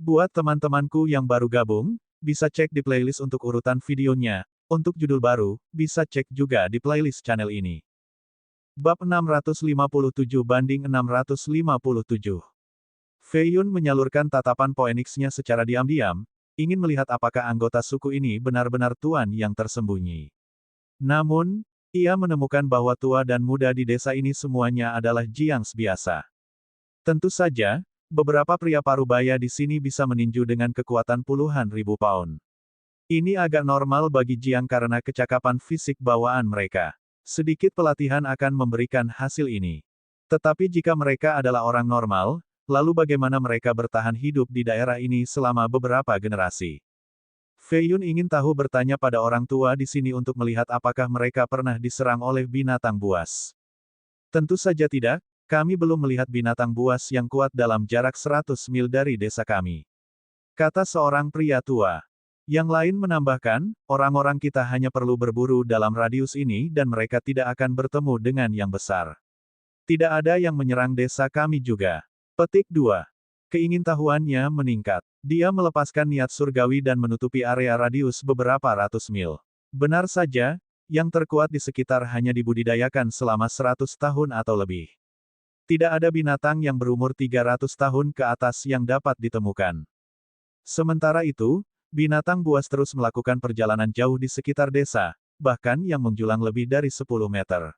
Buat teman-temanku yang baru gabung, bisa cek di playlist untuk urutan videonya. Untuk judul baru, bisa cek juga di playlist channel ini. Bab 657 banding 657. Fei Yun menyalurkan tatapan Phoenix-nya secara diam-diam, ingin melihat apakah anggota suku ini benar-benar tuan yang tersembunyi. Namun, ia menemukan bahwa tua dan muda di desa ini semuanya adalah Jiangs biasa. Tentu saja, beberapa pria parubaya di sini bisa meninju dengan kekuatan puluhan ribu pound. Ini agak normal bagi Jiang karena kecakapan fisik bawaan mereka. Sedikit pelatihan akan memberikan hasil ini. Tetapi jika mereka adalah orang normal, lalu bagaimana mereka bertahan hidup di daerah ini selama beberapa generasi? Fei Yun ingin tahu bertanya pada orang tua di sini untuk melihat apakah mereka pernah diserang oleh binatang buas. Tentu saja tidak, kami belum melihat binatang buas yang kuat dalam jarak 100 mil dari desa kami. Kata seorang pria tua. Yang lain menambahkan, orang-orang kita hanya perlu berburu dalam radius ini dan mereka tidak akan bertemu dengan yang besar. Tidak ada yang menyerang desa kami juga. Petik 2. Keingintahuannya meningkat. Dia melepaskan niat surgawi dan menutupi area radius beberapa ratus mil. Benar saja, yang terkuat di sekitar hanya dibudidayakan selama 100 tahun atau lebih. Tidak ada binatang yang berumur 300 tahun ke atas yang dapat ditemukan. Sementara itu, binatang buas terus melakukan perjalanan jauh di sekitar desa, bahkan yang menjulang lebih dari 10 meter.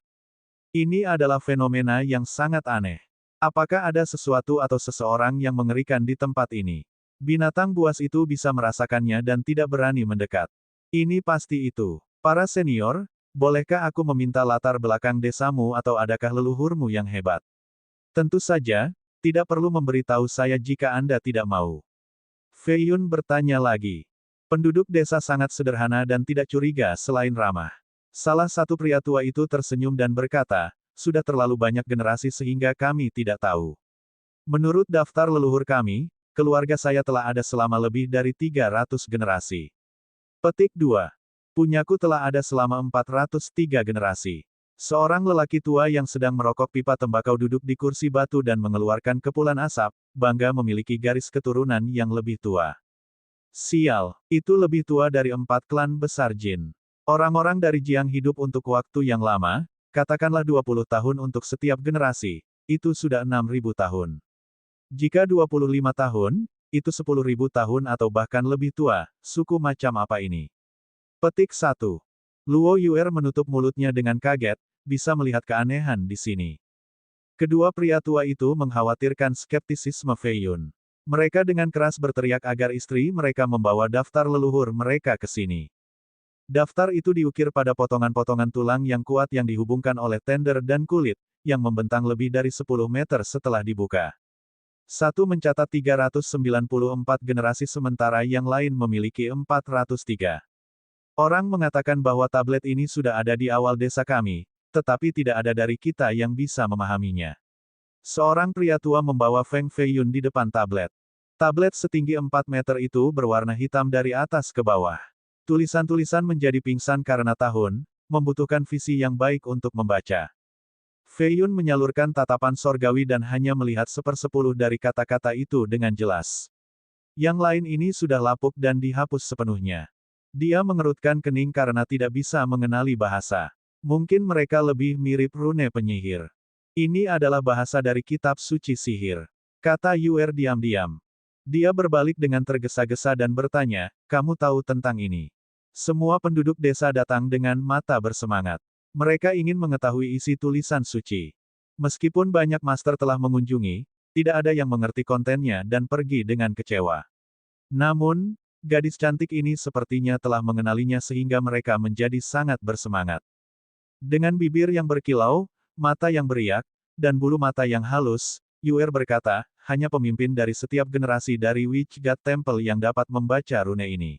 Ini adalah fenomena yang sangat aneh. Apakah ada sesuatu atau seseorang yang mengerikan di tempat ini? Binatang buas itu bisa merasakannya dan tidak berani mendekat. Ini pasti itu. Para senior, bolehkah aku meminta latar belakang desamu atau adakah leluhurmu yang hebat? Tentu saja, tidak perlu memberitahu saya jika Anda tidak mau. Fei Yun bertanya lagi. Penduduk desa sangat sederhana dan tidak curiga selain ramah. Salah satu pria tua itu tersenyum dan berkata, sudah terlalu banyak generasi sehingga kami tidak tahu. Menurut daftar leluhur kami, keluarga saya telah ada selama lebih dari 300 generasi. Petik 2. Punyaku telah ada selama 403 generasi. Seorang lelaki tua yang sedang merokok pipa tembakau duduk di kursi batu dan mengeluarkan kepulan asap, bangga memiliki garis keturunan yang lebih tua. Sial, itu lebih tua dari 4 klan besar Jin. Orang-orang dari Jiang hidup untuk waktu yang lama, katakanlah 20 tahun untuk setiap generasi, itu sudah 6.000 tahun. Jika 25 tahun, itu 10.000 tahun atau bahkan lebih tua, suku macam apa ini? Petik 1. Luo Yuer menutup mulutnya dengan kaget, bisa melihat keanehan di sini. Kedua pria tua itu mengkhawatirkan skeptisisme Fei Yun. Mereka dengan keras berteriak agar istri mereka membawa daftar leluhur mereka ke sini. Daftar itu diukir pada potongan-potongan tulang yang kuat yang dihubungkan oleh tender dan kulit, yang membentang lebih dari 10 meter setelah dibuka. Satu mencatat 394 generasi sementara yang lain memiliki 403. Orang mengatakan bahwa tablet ini sudah ada di awal desa kami, tetapi tidak ada dari kita yang bisa memahaminya. Seorang pria tua membawa Feng Fei Yun di depan tablet. Tablet setinggi 4 meter itu berwarna hitam dari atas ke bawah. Tulisan-tulisan menjadi pingsan karena tahun, membutuhkan visi yang baik untuk membaca. Fei Yun menyalurkan tatapan sorgawi dan hanya melihat 1/10 dari kata-kata itu dengan jelas. Yang lain ini sudah lapuk dan dihapus sepenuhnya. Dia mengerutkan kening karena tidak bisa mengenali bahasa. Mungkin mereka lebih mirip rune penyihir. Ini adalah bahasa dari kitab suci sihir. Kata Yuer diam-diam. Dia berbalik dengan tergesa-gesa dan bertanya, kamu tahu tentang ini? Semua penduduk desa datang dengan mata bersemangat. Mereka ingin mengetahui isi tulisan suci. Meskipun banyak master telah mengunjungi, tidak ada yang mengerti kontennya dan pergi dengan kecewa. Namun, gadis cantik ini sepertinya telah mengenalinya sehingga mereka menjadi sangat bersemangat. Dengan bibir yang berkilau, mata yang beriak, dan bulu mata yang halus, Yuer berkata, hanya pemimpin dari setiap generasi dari Witch God Temple yang dapat membaca rune ini.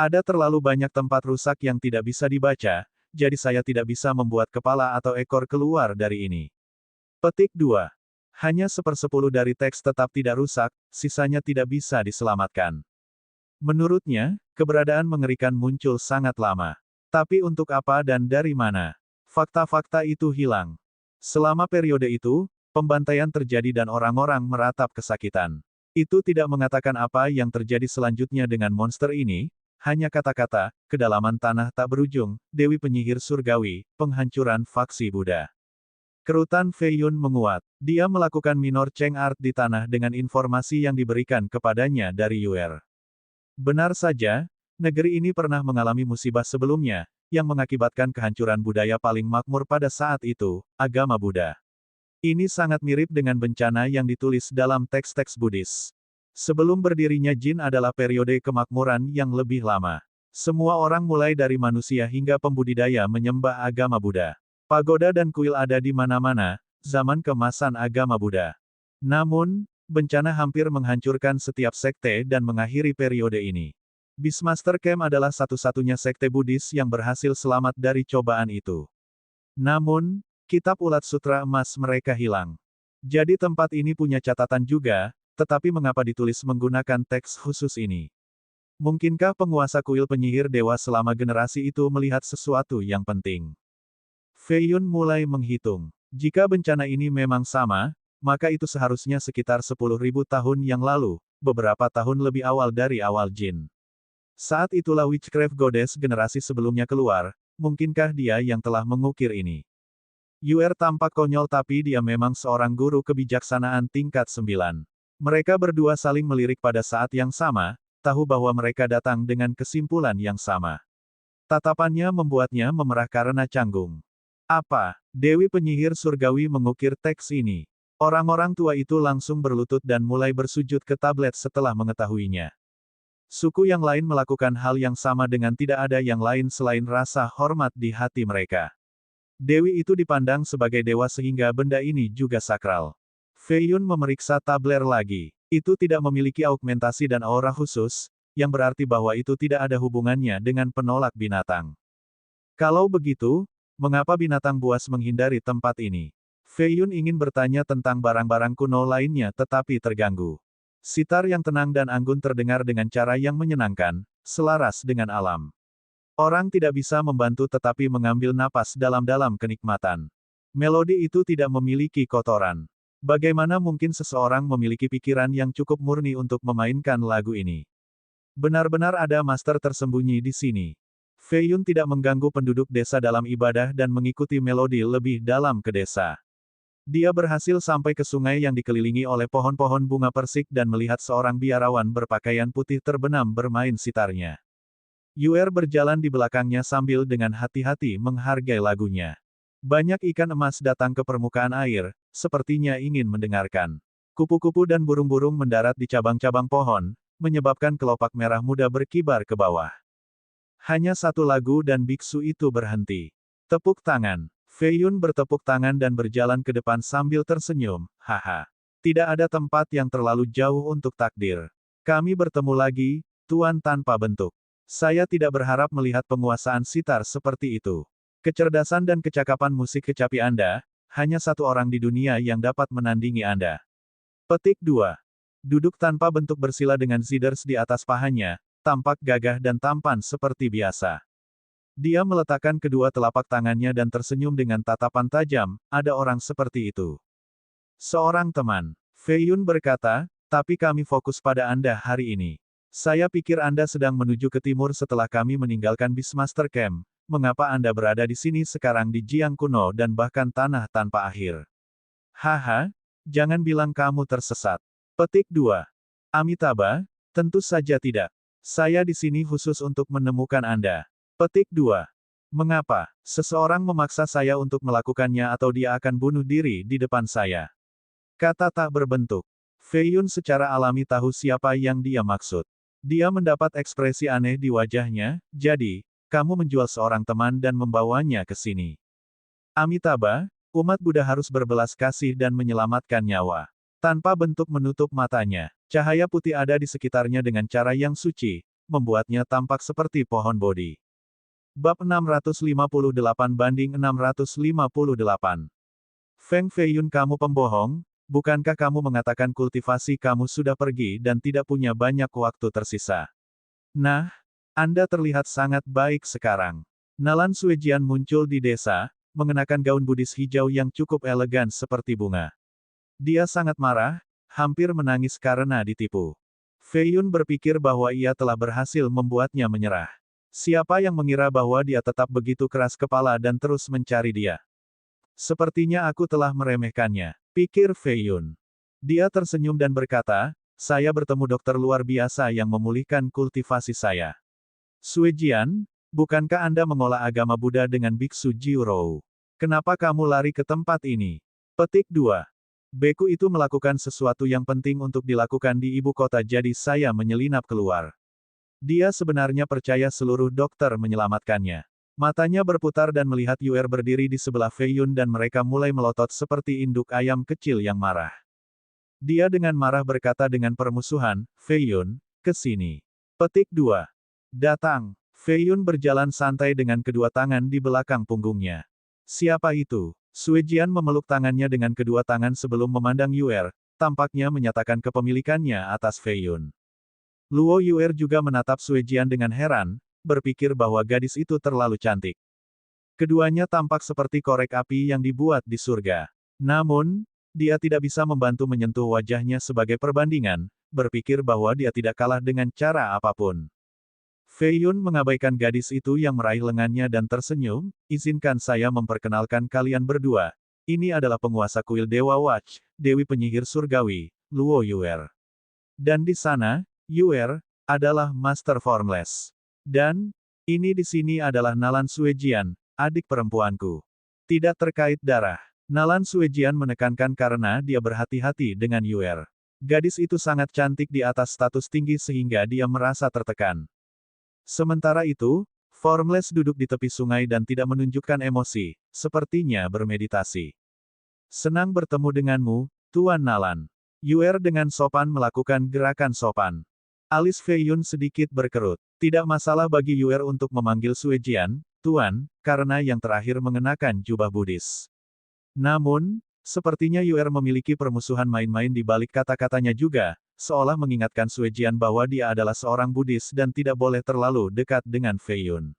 Ada terlalu banyak tempat rusak yang tidak bisa dibaca, jadi saya tidak bisa membuat kepala atau ekor keluar dari ini. Petik 2. Hanya 1/10 dari teks tetap tidak rusak, sisanya tidak bisa diselamatkan. Menurutnya, keberadaan mengerikan muncul sangat lama. Tapi untuk apa dan dari mana? Fakta-fakta itu hilang. Selama periode itu, pembantaian terjadi dan orang-orang meratap kesakitan. Itu tidak mengatakan apa yang terjadi selanjutnya dengan monster ini, hanya kata-kata, kedalaman tanah tak berujung, Dewi Penyihir Surgawi, penghancuran faksi Buddha. Kerutan Fei Yun menguat. Dia melakukan minor Cheng Art di tanah dengan informasi yang diberikan kepadanya dari Yuer. Benar saja, negeri ini pernah mengalami musibah sebelumnya, yang mengakibatkan kehancuran budaya paling makmur pada saat itu, agama Buddha. Ini sangat mirip dengan bencana yang ditulis dalam teks-teks Buddhis. Sebelum berdirinya Jin adalah periode kemakmuran yang lebih lama. Semua orang mulai dari manusia hingga pembudidaya menyembah agama Buddha. Pagoda dan kuil ada di mana-mana, zaman keemasan agama Buddha. Namun, bencana hampir menghancurkan setiap sekte dan mengakhiri periode ini. Beastmaster Camp adalah satu-satunya sekte Buddhis yang berhasil selamat dari cobaan itu. Namun, kitab ulat sutra emas mereka hilang. Jadi tempat ini punya catatan juga, tetapi mengapa ditulis menggunakan teks khusus ini? Mungkinkah penguasa kuil penyihir dewa selama generasi itu melihat sesuatu yang penting? Fei Yun mulai menghitung. Jika bencana ini memang sama, maka itu seharusnya sekitar 10.000 tahun yang lalu, beberapa tahun lebih awal dari awal Jin. Saat itulah Witchcraft Goddess generasi sebelumnya keluar, mungkinkah dia yang telah mengukir ini? Yuer tampak konyol tapi dia memang seorang guru kebijaksanaan tingkat 9. Mereka berdua saling melirik pada saat yang sama, tahu bahwa mereka datang dengan kesimpulan yang sama. Tatapannya membuatnya memerah karena canggung. Apa? Dewi Penyihir Surgawi mengukir teks ini. Orang-orang tua itu langsung berlutut dan mulai bersujud ke tablet setelah mengetahuinya. Suku yang lain melakukan hal yang sama dengan tidak ada yang lain selain rasa hormat di hati mereka. Dewi itu dipandang sebagai dewa sehingga benda ini juga sakral. Fei Yun memeriksa tabler lagi. Itu tidak memiliki augmentasi dan aura khusus, yang berarti bahwa itu tidak ada hubungannya dengan penolak binatang. Kalau begitu, mengapa binatang buas menghindari tempat ini? Fei Yun ingin bertanya tentang barang-barang kuno lainnya tetapi terganggu. Sitar yang tenang dan anggun terdengar dengan cara yang menyenangkan, selaras dengan alam. Orang tidak bisa membantu tetapi mengambil napas dalam-dalam kenikmatan. Melodi itu tidak memiliki kotoran. Bagaimana mungkin seseorang memiliki pikiran yang cukup murni untuk memainkan lagu ini? Benar-benar ada master tersembunyi di sini. Fei Yun tidak mengganggu penduduk desa dalam ibadah dan mengikuti melodi lebih dalam ke desa. Dia berhasil sampai ke sungai yang dikelilingi oleh pohon-pohon bunga persik dan melihat seorang biarawan berpakaian putih terbenam bermain sitarnya. Yuer berjalan di belakangnya sambil dengan hati-hati menghargai lagunya. Banyak ikan emas datang ke permukaan air, sepertinya ingin mendengarkan. Kupu-kupu dan burung-burung mendarat di cabang-cabang pohon, menyebabkan kelopak merah muda berkibar ke bawah. Hanya satu lagu dan biksu itu berhenti. Tepuk tangan. Fei Yun bertepuk tangan dan berjalan ke depan sambil tersenyum, haha. Tidak ada tempat yang terlalu jauh untuk takdir. Kami bertemu lagi, Tuan tanpa bentuk. Saya tidak berharap melihat penguasaan sitar seperti itu. Kecerdasan dan kecakapan musik kecapi Anda, hanya satu orang di dunia yang dapat menandingi Anda. Petik 2. Duduk tanpa bentuk bersila dengan ziders di atas pahanya, tampak gagah dan tampan seperti biasa. Dia meletakkan kedua telapak tangannya dan tersenyum dengan tatapan tajam, ada orang seperti itu. Seorang teman. Fei Yun berkata, tapi kami fokus pada Anda hari ini. Saya pikir Anda sedang menuju ke timur setelah kami meninggalkan Beastmaster Camp. Mengapa Anda berada di sini sekarang di Jiang kuno dan bahkan tanah tanpa akhir? Haha, jangan bilang kamu tersesat. Petik 2. Amitabha, tentu saja tidak. Saya di sini khusus untuk menemukan Anda. Petik 2. Mengapa? Seseorang memaksa saya untuk melakukannya atau dia akan bunuh diri di depan saya. Kata tak berbentuk. Fei Yun secara alami tahu siapa yang dia maksud. Dia mendapat ekspresi aneh di wajahnya, jadi, kamu menjual seorang teman dan membawanya ke sini. Amitabha, umat Buddha harus berbelas kasih dan menyelamatkan nyawa. Tanpa bentuk menutup matanya, cahaya putih ada di sekitarnya dengan cara yang suci, membuatnya tampak seperti pohon bodhi. Bab 658-658 Feng Fei Yun, kamu pembohong, bukankah kamu mengatakan kultivasi kamu sudah pergi dan tidak punya banyak waktu tersisa? Nah, Anda terlihat sangat baik sekarang. Nalan Suejian muncul di desa, mengenakan gaun Buddhis hijau yang cukup elegan seperti bunga. Dia sangat marah, hampir menangis karena ditipu. Fei Yun berpikir bahwa ia telah berhasil membuatnya menyerah. Siapa yang mengira bahwa dia tetap begitu keras kepala dan terus mencari dia? Sepertinya aku telah meremehkannya, pikir Fei Yun. Dia tersenyum dan berkata, saya bertemu dokter luar biasa yang memulihkan kultivasi saya. Sui Jian, bukankah Anda mengolah agama Buddha dengan Biksu Jiurou? Kenapa kamu lari ke tempat ini? Petik 2. Beku itu melakukan sesuatu yang penting untuk dilakukan di ibu kota jadi saya menyelinap keluar. Dia sebenarnya percaya seluruh dokter menyelamatkannya. Matanya berputar dan melihat Yuer berdiri di sebelah Fei Yun dan mereka mulai melotot seperti induk ayam kecil yang marah. Dia dengan marah berkata dengan permusuhan, Fei Yun, ke sini. Petik 2. Datang. Fei Yun berjalan santai dengan kedua tangan di belakang punggungnya. Siapa itu? Sui Jian memeluk tangannya dengan kedua tangan sebelum memandang Yuer, tampaknya menyatakan kepemilikannya atas Fei Yun. Luo Yuer juga menatap Sui Jian dengan heran, berpikir bahwa gadis itu terlalu cantik. Keduanya tampak seperti korek api yang dibuat di surga. Namun, dia tidak bisa membantu menyentuh wajahnya sebagai perbandingan, berpikir bahwa dia tidak kalah dengan cara apapun. Fei Yun mengabaikan gadis itu yang meraih lengannya dan tersenyum, izinkan saya memperkenalkan kalian berdua. Ini adalah penguasa kuil Dewa Watch, Dewi Penyihir Surgawi, Luo Yuer. Dan di sana, Yuer, adalah Master Formless. Dan, ini di sini adalah Nalan Suejian, adik perempuanku. Tidak terkait darah. Nalan Suejian menekankan karena dia berhati-hati dengan Yuer. Gadis itu sangat cantik di atas status tinggi sehingga dia merasa tertekan. Sementara itu, Formless duduk di tepi sungai dan tidak menunjukkan emosi, sepertinya bermeditasi. Senang bertemu denganmu, Tuan Nalan. Yuer dengan sopan melakukan gerakan sopan. Alis Fei Yun sedikit berkerut. Tidak masalah bagi Yuer untuk memanggil Sui Jian, Tuan, karena yang terakhir mengenakan jubah Buddhis. Namun, sepertinya Yuer memiliki permusuhan main-main di balik kata-katanya juga, seolah mengingatkan Sui Jian bahwa dia adalah seorang Buddhis dan tidak boleh terlalu dekat dengan Fei Yun.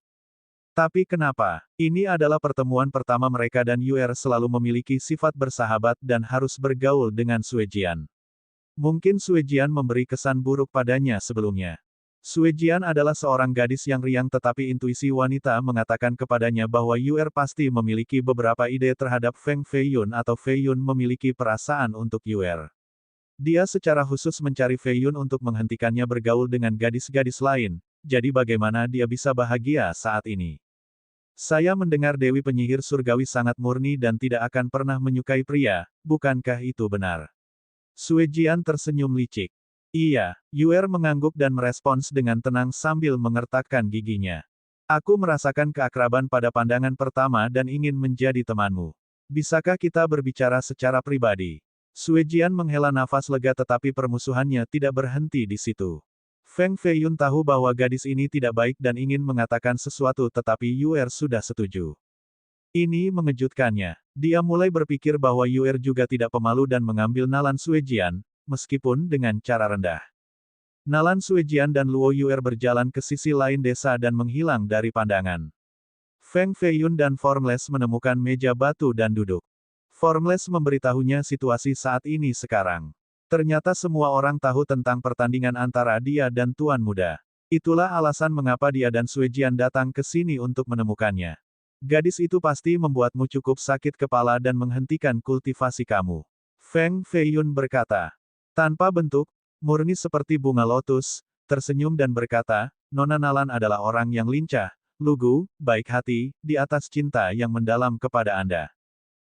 Tapi kenapa? Ini adalah pertemuan pertama mereka dan Yuer selalu memiliki sifat bersahabat dan harus bergaul dengan Sui Jian. Mungkin Sui Jian memberi kesan buruk padanya sebelumnya. Sui Jian adalah seorang gadis yang riang tetapi intuisi wanita mengatakan kepadanya bahwa Yuer pasti memiliki beberapa ide terhadap Feng Fei Yun atau Fei Yun memiliki perasaan untuk Yuer. Dia secara khusus mencari Fei Yun untuk menghentikannya bergaul dengan gadis-gadis lain, jadi bagaimana dia bisa bahagia saat ini? Saya mendengar Dewi Penyihir Surgawi sangat murni dan tidak akan pernah menyukai pria, bukankah itu benar? Sui Jian tersenyum licik. Iya, Yuer mengangguk dan merespons dengan tenang sambil mengertakkan giginya. Aku merasakan keakraban pada pandangan pertama dan ingin menjadi temanmu. Bisakah kita berbicara secara pribadi? Sui Jian menghela nafas lega tetapi permusuhannya tidak berhenti di situ. Feng Fei Yun tahu bahwa gadis ini tidak baik dan ingin mengatakan sesuatu tetapi Yuer sudah setuju. Ini mengejutkannya. Dia mulai berpikir bahwa Yuer juga tidak pemalu dan mengambil Nalan Sui Jian, meskipun dengan cara rendah. Nalan Sui Jian dan Luo Yuer berjalan ke sisi lain desa dan menghilang dari pandangan. Feng Fei Yun dan Formless menemukan meja batu dan duduk. Formless memberitahunya situasi saat ini sekarang. Ternyata semua orang tahu tentang pertandingan antara dia dan Tuan Muda. Itulah alasan mengapa dia dan Sui Jian datang ke sini untuk menemukannya. Gadis itu pasti membuatmu cukup sakit kepala dan menghentikan kultivasi kamu. Feng Fei Yun berkata. Tanpa bentuk, murni seperti bunga lotus, tersenyum dan berkata, Nona Nalan adalah orang yang lincah, lugu, baik hati, di atas cinta yang mendalam kepada Anda.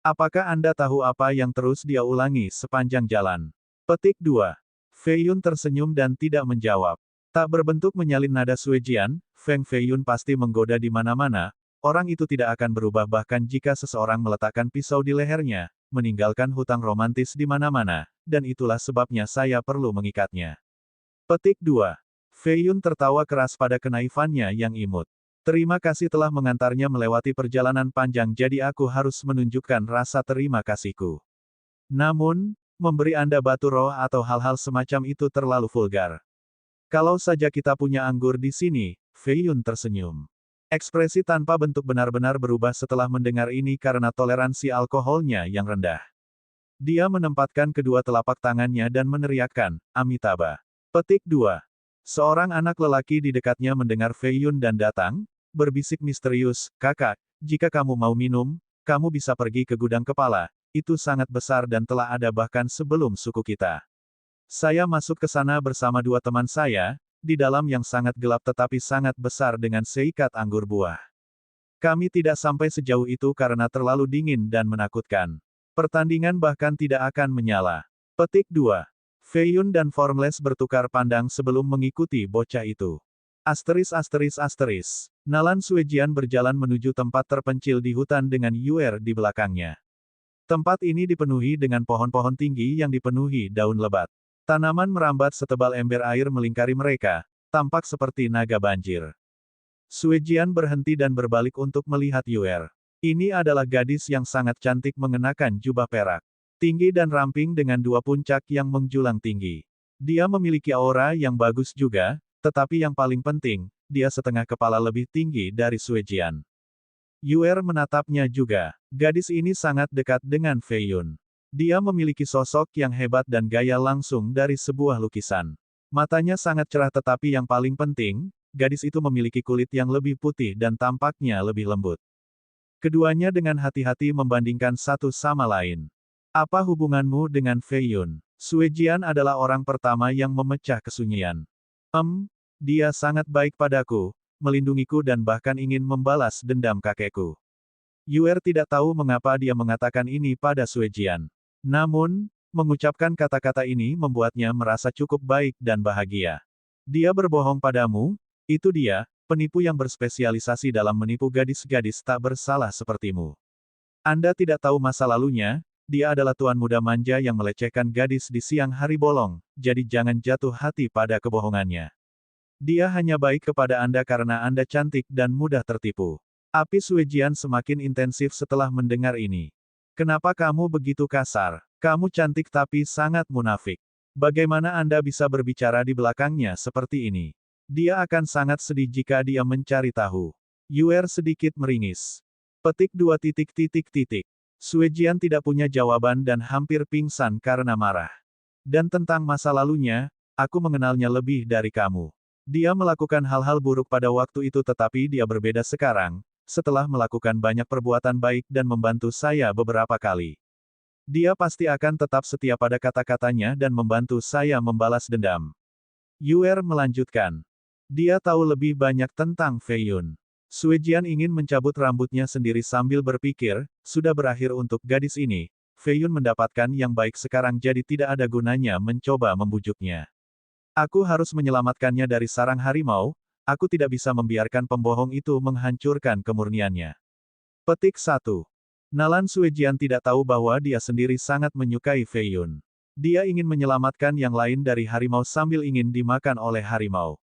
Apakah Anda tahu apa yang terus dia ulangi sepanjang jalan? Petik 2. Fei Yun tersenyum dan tidak menjawab. Tak berbentuk menyalin nada Sui Jian, Feng Fei Yun pasti menggoda di mana-mana, orang itu tidak akan berubah bahkan jika seseorang meletakkan pisau di lehernya, meninggalkan hutang romantis di mana-mana, dan itulah sebabnya saya perlu mengikatnya. Petik 2. Fei Yun tertawa keras pada kenaifannya yang imut. Terima kasih telah mengantarnya melewati perjalanan panjang jadi aku harus menunjukkan rasa terima kasihku. Namun, memberi Anda batu roh atau hal-hal semacam itu terlalu vulgar. Kalau saja kita punya anggur di sini, Fei Yun tersenyum. Ekspresi tanpa bentuk benar-benar berubah setelah mendengar ini karena toleransi alkoholnya yang rendah. Dia menempatkan kedua telapak tangannya dan meneriakkan, Amitabha. Petik 2. Seorang anak lelaki di dekatnya mendengar Fei Yun dan datang, berbisik misterius, kakak, jika kamu mau minum, kamu bisa pergi ke gudang kepala, itu sangat besar dan telah ada bahkan sebelum suku kita. Saya masuk ke sana bersama dua teman saya, di dalam yang sangat gelap tetapi sangat besar dengan seikat anggur buah. Kami tidak sampai sejauh itu karena terlalu dingin dan menakutkan. Pertandingan bahkan tidak akan menyala. Petik 2. Fei Yun dan Formless bertukar pandang sebelum mengikuti bocah itu. *****. Nalan Suejian berjalan menuju tempat terpencil di hutan dengan Yuer di belakangnya. Tempat ini dipenuhi dengan pohon-pohon tinggi yang dipenuhi daun lebat. Tanaman merambat setebal ember air melingkari mereka, tampak seperti naga banjir. Suejian berhenti dan berbalik untuk melihat Yuer. Ini adalah gadis yang sangat cantik mengenakan jubah perak. Tinggi dan ramping dengan dua puncak yang menjulang tinggi. Dia memiliki aura yang bagus juga, tetapi yang paling penting, dia setengah kepala lebih tinggi dari Suejian. Yuer menatapnya juga. Gadis ini sangat dekat dengan Fei Yun. Dia memiliki sosok yang hebat dan gaya langsung dari sebuah lukisan. Matanya sangat cerah tetapi yang paling penting, gadis itu memiliki kulit yang lebih putih dan tampaknya lebih lembut. Keduanya dengan hati-hati membandingkan satu sama lain. Apa hubunganmu dengan Fei Yun? Suejian adalah orang pertama yang memecah kesunyian. Dia sangat baik padaku, melindungiku dan bahkan ingin membalas dendam kakekku. Yuer tidak tahu mengapa dia mengatakan ini pada Suejian. Namun, mengucapkan kata-kata ini membuatnya merasa cukup baik dan bahagia. Dia berbohong padamu, itu dia, penipu yang berspesialisasi dalam menipu gadis-gadis tak bersalah sepertimu. Anda tidak tahu masa lalunya, dia adalah tuan muda manja yang melecehkan gadis di siang hari bolong, jadi jangan jatuh hati pada kebohongannya. Dia hanya baik kepada Anda karena Anda cantik dan mudah tertipu. Api Suejian semakin intensif setelah mendengar ini. Kenapa kamu begitu kasar? Kamu cantik tapi sangat munafik. Bagaimana Anda bisa berbicara di belakangnya seperti ini? Dia akan sangat sedih jika dia mencari tahu. Yuer sedikit meringis. Petik 2. Suejian tidak punya jawaban dan hampir pingsan karena marah. Dan tentang masa lalunya, aku mengenalnya lebih dari kamu. Dia melakukan hal-hal buruk pada waktu itu tetapi dia berbeda sekarang, setelah melakukan banyak perbuatan baik dan membantu saya beberapa kali. Dia pasti akan tetap setia pada kata-katanya dan membantu saya membalas dendam. Yuer melanjutkan. Dia tahu lebih banyak tentang Fei Yun. Suejian ingin mencabut rambutnya sendiri sambil berpikir, sudah berakhir untuk gadis ini. Fei Yun mendapatkan yang baik sekarang jadi tidak ada gunanya mencoba membujuknya. Aku harus menyelamatkannya dari sarang harimau, aku tidak bisa membiarkan pembohong itu menghancurkan kemurniannya. Petik 1. Nalan Suejian tidak tahu bahwa dia sendiri sangat menyukai Fei Yun. Dia ingin menyelamatkan yang lain dari harimau sambil ingin dimakan oleh harimau.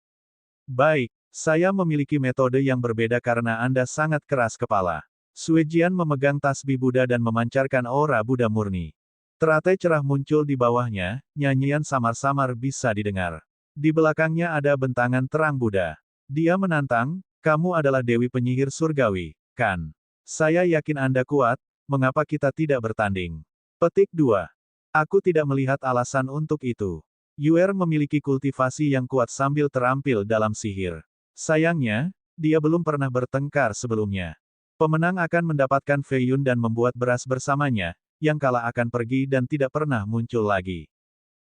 Baik, saya memiliki metode yang berbeda karena Anda sangat keras kepala. Suejian memegang tasbih Buddha dan memancarkan aura Buddha murni. Teratai cerah muncul di bawahnya, nyanyian samar-samar bisa didengar. Di belakangnya ada bentangan terang Buddha. Dia menantang, kamu adalah Dewi Penyihir Surgawi, kan? Saya yakin Anda kuat, mengapa kita tidak bertanding? Petik 2. Aku tidak melihat alasan untuk itu. Yuer memiliki kultivasi yang kuat sambil terampil dalam sihir. Sayangnya, dia belum pernah bertengkar sebelumnya. Pemenang akan mendapatkan Fei Yun dan membuat beras bersamanya, yang kalah akan pergi dan tidak pernah muncul lagi.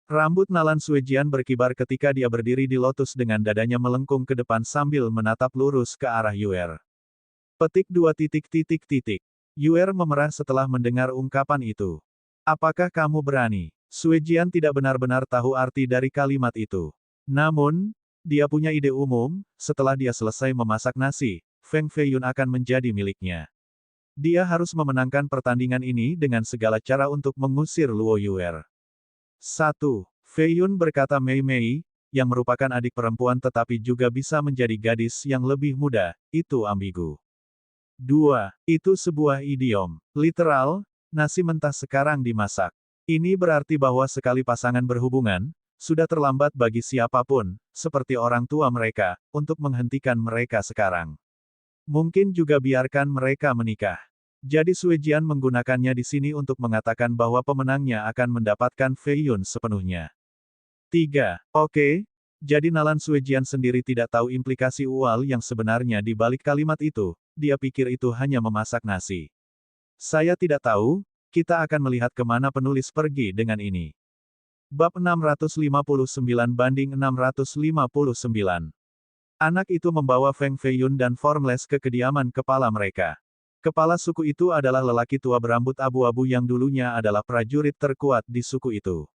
Rambut Nalan Suejian berkibar ketika dia berdiri di lotus dengan dadanya melengkung ke depan sambil menatap lurus ke arah Yuer. Petik 2. Yuer memerah setelah mendengar ungkapan itu. Apakah kamu berani? Suejian tidak benar-benar tahu arti dari kalimat itu. Namun, dia punya ide umum, setelah dia selesai memasak nasi, Feng Fei Yun akan menjadi miliknya. Dia harus memenangkan pertandingan ini dengan segala cara untuk mengusir Luo Yuer. 1. Fei Yun berkata Mei Mei, yang merupakan adik perempuan tetapi juga bisa menjadi gadis yang lebih muda, itu ambigu. 2. Itu sebuah idiom. Literal, nasi mentah sekarang dimasak. Ini berarti bahwa sekali pasangan berhubungan, sudah terlambat bagi siapapun, seperti orang tua mereka, untuk menghentikan mereka sekarang. Mungkin juga biarkan mereka menikah. Jadi Sue Jian menggunakannya di sini untuk mengatakan bahwa pemenangnya akan mendapatkan Fei Yun sepenuhnya. 3. Oke, jadi Nalan Sue Jian sendiri tidak tahu implikasi ual yang sebenarnya di balik kalimat itu, dia pikir itu hanya memasak nasi. Saya tidak tahu, kita akan melihat kemana penulis pergi dengan ini. Bab 659-659. Anak itu membawa Feng Feiyun dan Formless ke kediaman kepala mereka. Kepala suku itu adalah lelaki tua berambut abu-abu yang dulunya adalah prajurit terkuat di suku itu.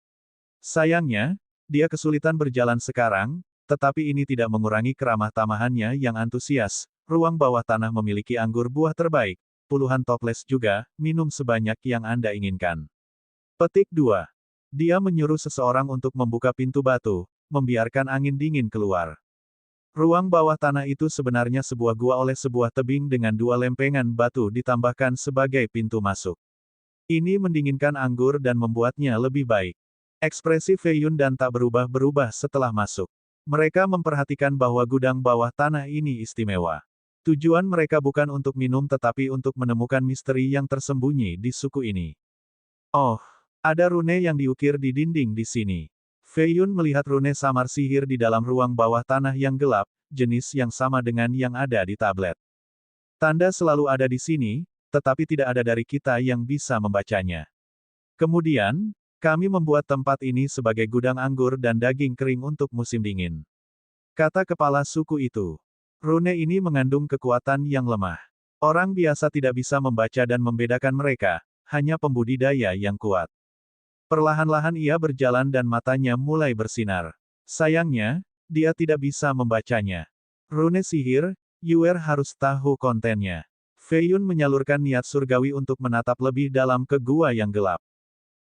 Sayangnya, dia kesulitan berjalan sekarang, tetapi ini tidak mengurangi keramah tamahannya yang antusias. Ruang bawah tanah memiliki anggur buah terbaik, puluhan toples juga, minum sebanyak yang Anda inginkan. Petik 2. Dia menyuruh seseorang untuk membuka pintu batu, membiarkan angin dingin keluar. Ruang bawah tanah itu sebenarnya sebuah gua oleh sebuah tebing dengan dua lempengan batu ditambahkan sebagai pintu masuk. Ini mendinginkan anggur dan membuatnya lebih baik. Ekspresi Fei Yun dan tak berubah-berubah setelah masuk. Mereka memperhatikan bahwa gudang bawah tanah ini istimewa. Tujuan mereka bukan untuk minum tetapi untuk menemukan misteri yang tersembunyi di suku ini. Oh, ada rune yang diukir di dinding di sini. Fei Yun melihat rune samar sihir di dalam ruang bawah tanah yang gelap, jenis yang sama dengan yang ada di tablet. Tanda selalu ada di sini, tetapi tidak ada dari kita yang bisa membacanya. Kemudian, kami membuat tempat ini sebagai gudang anggur dan daging kering untuk musim dingin. Kata kepala suku itu. Rune ini mengandung kekuatan yang lemah. Orang biasa tidak bisa membaca dan membedakan mereka, hanya pembudidaya yang kuat. Perlahan-lahan ia berjalan dan matanya mulai bersinar. Sayangnya, dia tidak bisa membacanya. Rune sihir, Yuer harus tahu kontennya. Fei Yun menyalurkan niat surgawi untuk menatap lebih dalam ke gua yang gelap.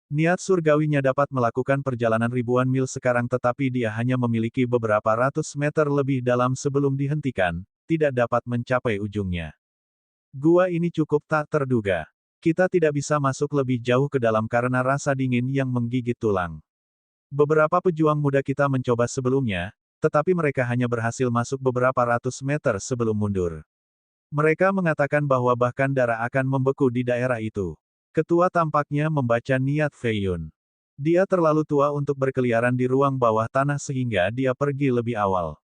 Niat surgawinya dapat melakukan perjalanan ribuan mil sekarang tetapi dia hanya memiliki beberapa ratus meter lebih dalam sebelum dihentikan, tidak dapat mencapai ujungnya. Gua ini cukup tak terduga. Kita tidak bisa masuk lebih jauh ke dalam karena rasa dingin yang menggigit tulang. Beberapa pejuang muda kita mencoba sebelumnya, tetapi mereka hanya berhasil masuk beberapa ratus meter sebelum mundur. Mereka mengatakan bahwa bahkan darah akan membeku di daerah itu. Ketua tampaknya membaca niat Fei Yun. Dia terlalu tua untuk berkeliaran di ruang bawah tanah sehingga dia pergi lebih awal.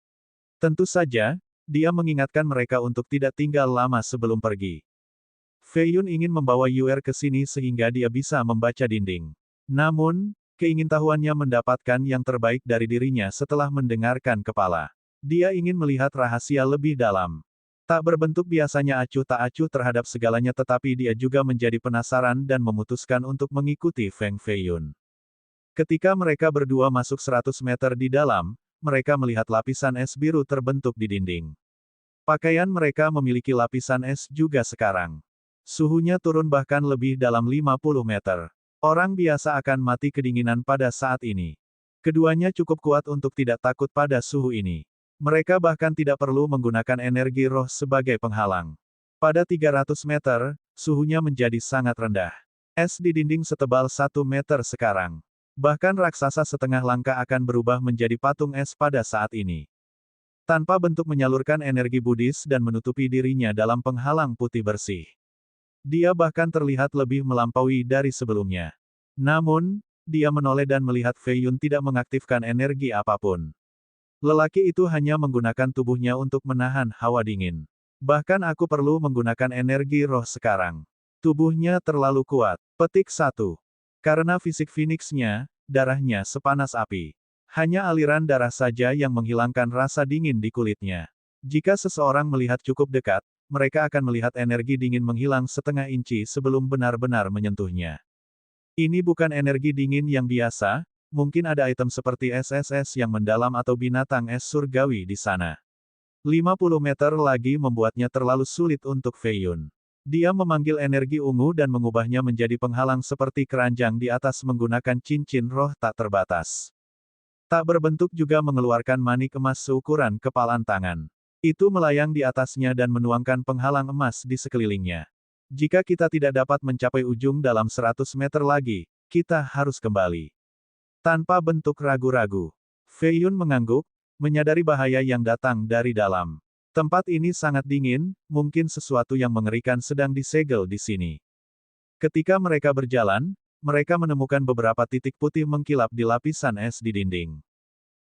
Tentu saja, dia mengingatkan mereka untuk tidak tinggal lama sebelum pergi. Fei Yun ingin membawa Yuer ke sini sehingga dia bisa membaca dinding. Namun, keingintahuannya mendapatkan yang terbaik dari dirinya setelah mendengarkan kepala. Dia ingin melihat rahasia lebih dalam. Tak berbentuk biasanya acuh tak acuh terhadap segalanya tetapi dia juga menjadi penasaran dan memutuskan untuk mengikuti Feng Fei Yun. Ketika mereka berdua masuk 100 meter di dalam, mereka melihat lapisan es biru terbentuk di dinding. Pakaian mereka memiliki lapisan es juga sekarang. Suhunya turun bahkan lebih dalam 50 meter. Orang biasa akan mati kedinginan pada saat ini. Keduanya cukup kuat untuk tidak takut pada suhu ini. Mereka bahkan tidak perlu menggunakan energi roh sebagai penghalang. Pada 300 meter, suhunya menjadi sangat rendah. Es di dinding setebal 1 meter sekarang. Bahkan raksasa setengah langka akan berubah menjadi patung es pada saat ini. Tanpa bentuk menyalurkan energi Buddhis dan menutupi dirinya dalam penghalang putih bersih. Dia bahkan terlihat lebih melampaui dari sebelumnya. Namun, dia menoleh dan melihat Fei Yun tidak mengaktifkan energi apapun. Lelaki itu hanya menggunakan tubuhnya untuk menahan hawa dingin. Bahkan aku perlu menggunakan energi roh sekarang. Tubuhnya terlalu kuat. Petik 1. Karena fisik Phoenix-nya, darahnya sepanas api. Hanya aliran darah saja yang menghilangkan rasa dingin di kulitnya. Jika seseorang melihat cukup dekat, mereka akan melihat energi dingin menghilang setengah inci sebelum benar-benar menyentuhnya. Ini bukan energi dingin yang biasa, mungkin ada item seperti SSS yang mendalam atau binatang es surgawi di sana. 50 meter lagi membuatnya terlalu sulit untuk Fei Yun. Dia memanggil energi ungu dan mengubahnya menjadi penghalang seperti keranjang di atas menggunakan cincin roh tak terbatas. Tak berbentuk juga mengeluarkan manik emas seukuran kepalan tangan. Itu melayang di atasnya dan menuangkan penghalang emas di sekelilingnya. Jika kita tidak dapat mencapai ujung dalam 100 meter lagi, kita harus kembali. Tanpa bentuk ragu-ragu, Fei Yun mengangguk, menyadari bahaya yang datang dari dalam. Tempat ini sangat dingin, mungkin sesuatu yang mengerikan sedang disegel di sini. Ketika mereka berjalan, mereka menemukan beberapa titik putih mengkilap di lapisan es di dinding.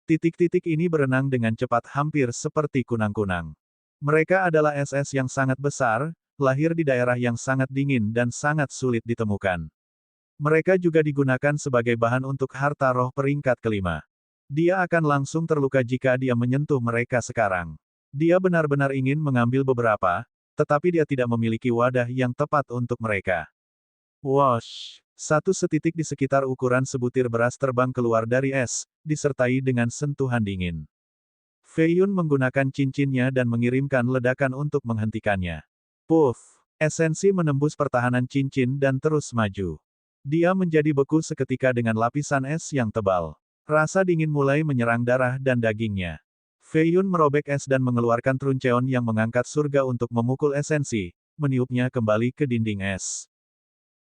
Titik-titik ini berenang dengan cepat hampir seperti kunang-kunang. Mereka adalah es yang sangat besar, lahir di daerah yang sangat dingin dan sangat sulit ditemukan. Mereka juga digunakan sebagai bahan untuk harta roh peringkat kelima. Dia akan langsung terluka jika dia menyentuh mereka sekarang. Dia benar-benar ingin mengambil beberapa, tetapi dia tidak memiliki wadah yang tepat untuk mereka. Wosh! Satu setitik di sekitar ukuran sebutir beras terbang keluar dari es, disertai dengan sentuhan dingin. Fei Yun menggunakan cincinnya dan mengirimkan ledakan untuk menghentikannya. Puff! Esensi menembus pertahanan cincin dan terus maju. Dia menjadi beku seketika dengan lapisan es yang tebal. Rasa dingin mulai menyerang darah dan dagingnya. Fei Yun merobek es dan mengeluarkan truncheon yang mengangkat surga untuk memukul esensi, meniupnya kembali ke dinding es.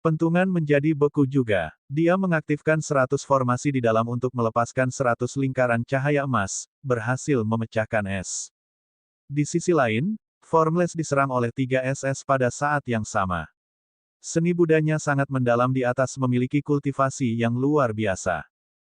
Pentungan menjadi beku juga. Dia mengaktifkan 100 formasi di dalam untuk melepaskan 100 lingkaran cahaya emas, berhasil memecahkan es. Di sisi lain, Formless diserang oleh 3 SS pada saat yang sama. Seni budanya sangat mendalam di atas memiliki kultivasi yang luar biasa.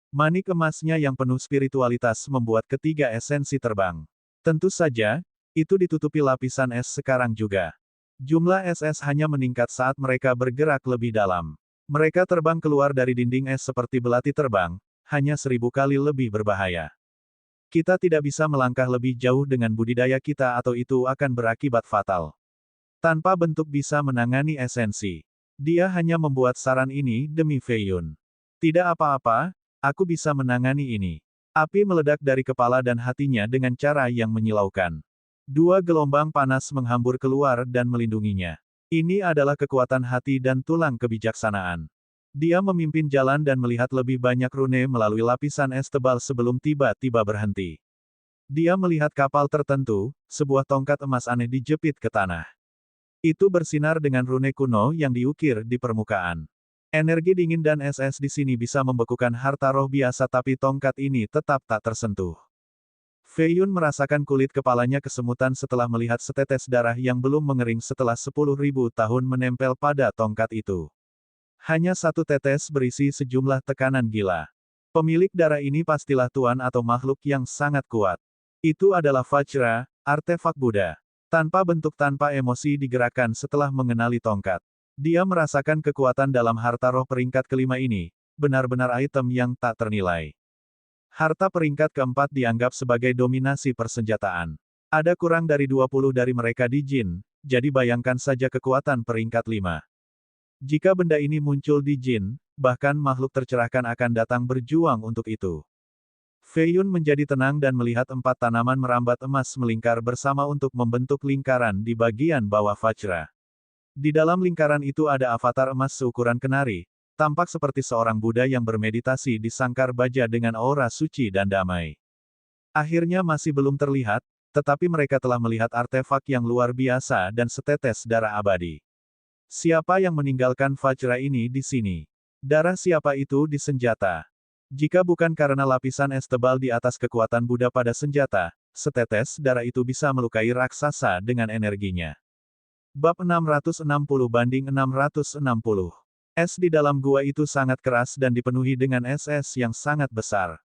Manik emasnya yang penuh spiritualitas membuat ketiga esensi terbang. Tentu saja, itu ditutupi lapisan es sekarang juga. Jumlah SS hanya meningkat saat mereka bergerak lebih dalam. Mereka terbang keluar dari dinding es seperti belati terbang, hanya 1000 kali lebih berbahaya. Kita tidak bisa melangkah lebih jauh dengan budidaya kita atau itu akan berakibat fatal. Tanpa bentuk bisa menangani esensi. Dia hanya membuat saran ini demi Fei Yun. Tidak apa-apa, aku bisa menangani ini. Api meledak dari kepala dan hatinya dengan cara yang menyilaukan. 2 gelombang panas menghambur keluar dan melindunginya. Ini adalah kekuatan hati dan tulang kebijaksanaan. Dia memimpin jalan dan melihat lebih banyak rune melalui lapisan es tebal sebelum tiba-tiba berhenti. Dia melihat kapal tertentu, sebuah tongkat emas aneh dijepit ke tanah. Itu bersinar dengan rune kuno yang diukir di permukaan. Energi dingin dan SS di sini bisa membekukan harta roh biasa tapi tongkat ini tetap tak tersentuh. Fei Yun merasakan kulit kepalanya kesemutan setelah melihat setetes darah yang belum mengering setelah 10.000 tahun menempel pada tongkat itu. Hanya satu tetes berisi sejumlah tekanan gila. Pemilik darah ini pastilah tuan atau makhluk yang sangat kuat. Itu adalah Vajra, artefak Buddha. Tanpa bentuk tanpa emosi digerakkan setelah mengenali tongkat. Dia merasakan kekuatan dalam harta roh peringkat kelima ini, benar-benar item yang tak ternilai. Harta peringkat keempat dianggap sebagai dominasi persenjataan. Ada kurang dari 20 dari mereka di Jin, jadi bayangkan saja kekuatan peringkat 5. Jika benda ini muncul di Jin, bahkan makhluk tercerahkan akan datang berjuang untuk itu. Fei Yun menjadi tenang dan melihat 4 tanaman merambat emas melingkar bersama untuk membentuk lingkaran di bagian bawah Vajra. Di dalam lingkaran itu ada avatar emas seukuran kenari, tampak seperti seorang Buddha yang bermeditasi di sangkar baja dengan aura suci dan damai. Akhirnya masih belum terlihat, tetapi mereka telah melihat artefak yang luar biasa dan setetes darah abadi. Siapa yang meninggalkan Vajra ini di sini? Darah siapa itu di senjata? Jika bukan karena lapisan es tebal di atas kekuatan Buddha pada senjata, setetes darah itu bisa melukai raksasa dengan energinya. Bab 660-660. Es di dalam gua itu sangat keras dan dipenuhi dengan SS yang sangat besar.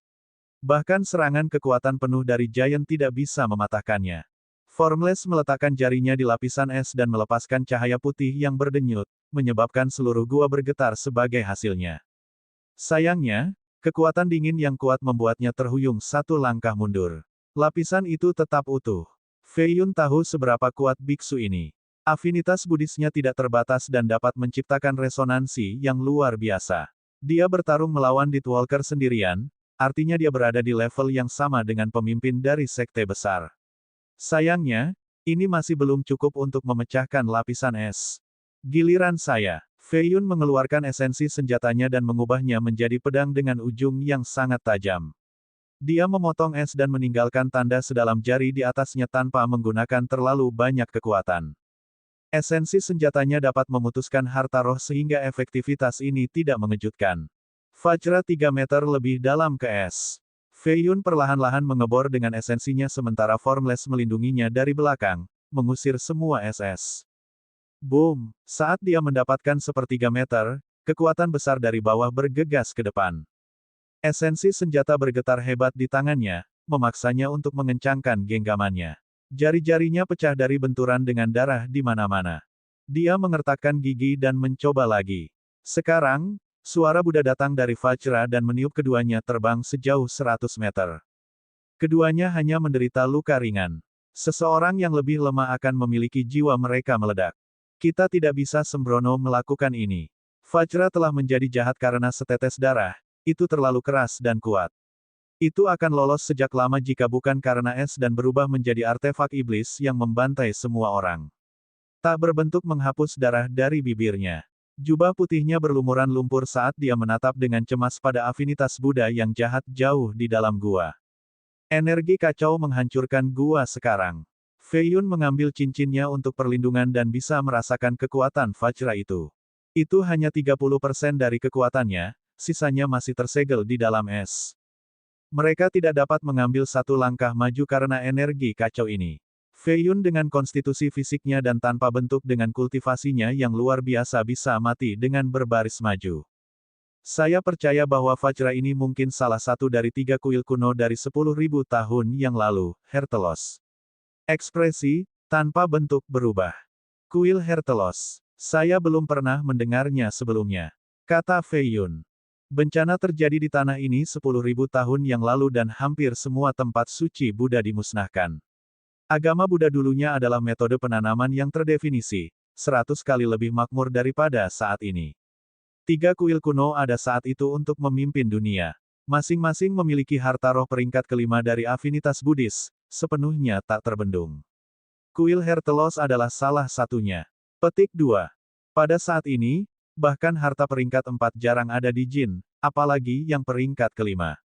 Bahkan serangan kekuatan penuh dari Giant tidak bisa mematahkannya. Formless meletakkan jarinya di lapisan es dan melepaskan cahaya putih yang berdenyut, menyebabkan seluruh gua bergetar sebagai hasilnya. Sayangnya, kekuatan dingin yang kuat membuatnya terhuyung satu langkah mundur. Lapisan itu tetap utuh. Fei Yun tahu seberapa kuat biksu ini. Afinitas Buddhisnya tidak terbatas dan dapat menciptakan resonansi yang luar biasa. Dia bertarung melawan Deathwalker sendirian, artinya dia berada di level yang sama dengan pemimpin dari sekte besar. Sayangnya, ini masih belum cukup untuk memecahkan lapisan es. Giliran saya. Fei Yun mengeluarkan esensi senjatanya dan mengubahnya menjadi pedang dengan ujung yang sangat tajam. Dia memotong es dan meninggalkan tanda sedalam jari di atasnya tanpa menggunakan terlalu banyak kekuatan. Esensi senjatanya dapat memutuskan harta roh sehingga efektivitas ini tidak mengejutkan. Vajra 3 meter lebih dalam ke es. Fei Yun perlahan-lahan mengebor dengan esensinya sementara Formless melindunginya dari belakang, mengusir semua SS. Boom! Saat dia mendapatkan sepertiga meter, kekuatan besar dari bawah bergegas ke depan. Esensi senjata bergetar hebat di tangannya, memaksanya untuk mengencangkan genggamannya. Jari-jarinya pecah dari benturan dengan darah di mana-mana. Dia mengertakkan gigi dan mencoba lagi. Sekarang, suara Buddha datang dari Vajra dan meniup keduanya terbang sejauh 100 meter. Keduanya hanya menderita luka ringan. Seseorang yang lebih lemah akan memiliki jiwa mereka meledak. Kita tidak bisa sembrono melakukan ini. Vajra telah menjadi jahat karena setetes darah, itu terlalu keras dan kuat. Itu akan lolos sejak lama jika bukan karena es dan berubah menjadi artefak iblis yang membantai semua orang. Tak berbentuk menghapus darah dari bibirnya. Jubah putihnya berlumuran lumpur saat dia menatap dengan cemas pada afinitas Buddha yang jahat jauh di dalam gua. Energi kacau menghancurkan gua sekarang. Fei Yun mengambil cincinnya untuk perlindungan dan bisa merasakan kekuatan Vajra itu. Itu hanya 30% dari kekuatannya, sisanya masih tersegel di dalam es. Mereka tidak dapat mengambil satu langkah maju karena energi kacau ini. Fei Yun dengan konstitusi fisiknya dan tanpa bentuk dengan kultivasinya yang luar biasa bisa mati dengan berbaris maju. Saya percaya bahwa Vajra ini mungkin salah satu dari 3 kuil kuno dari 10.000 tahun yang lalu, Hertelos. Ekspresi, tanpa bentuk berubah. Kuil Hertelos. Saya belum pernah mendengarnya sebelumnya. Kata Fei Yun. Bencana terjadi di tanah ini 10.000 tahun yang lalu dan hampir semua tempat suci Buddha dimusnahkan. Agama Buddha dulunya adalah metode penanaman yang terdefinisi, 100 kali lebih makmur daripada saat ini. 3 kuil kuno ada saat itu untuk memimpin dunia. Masing-masing memiliki harta roh peringkat kelima dari afinitas Buddhis, sepenuhnya tak terbendung. Kuil Hertelos adalah salah satunya. Petik 2. Pada saat ini, bahkan harta peringkat 4 jarang ada di Jin, apalagi yang peringkat kelima.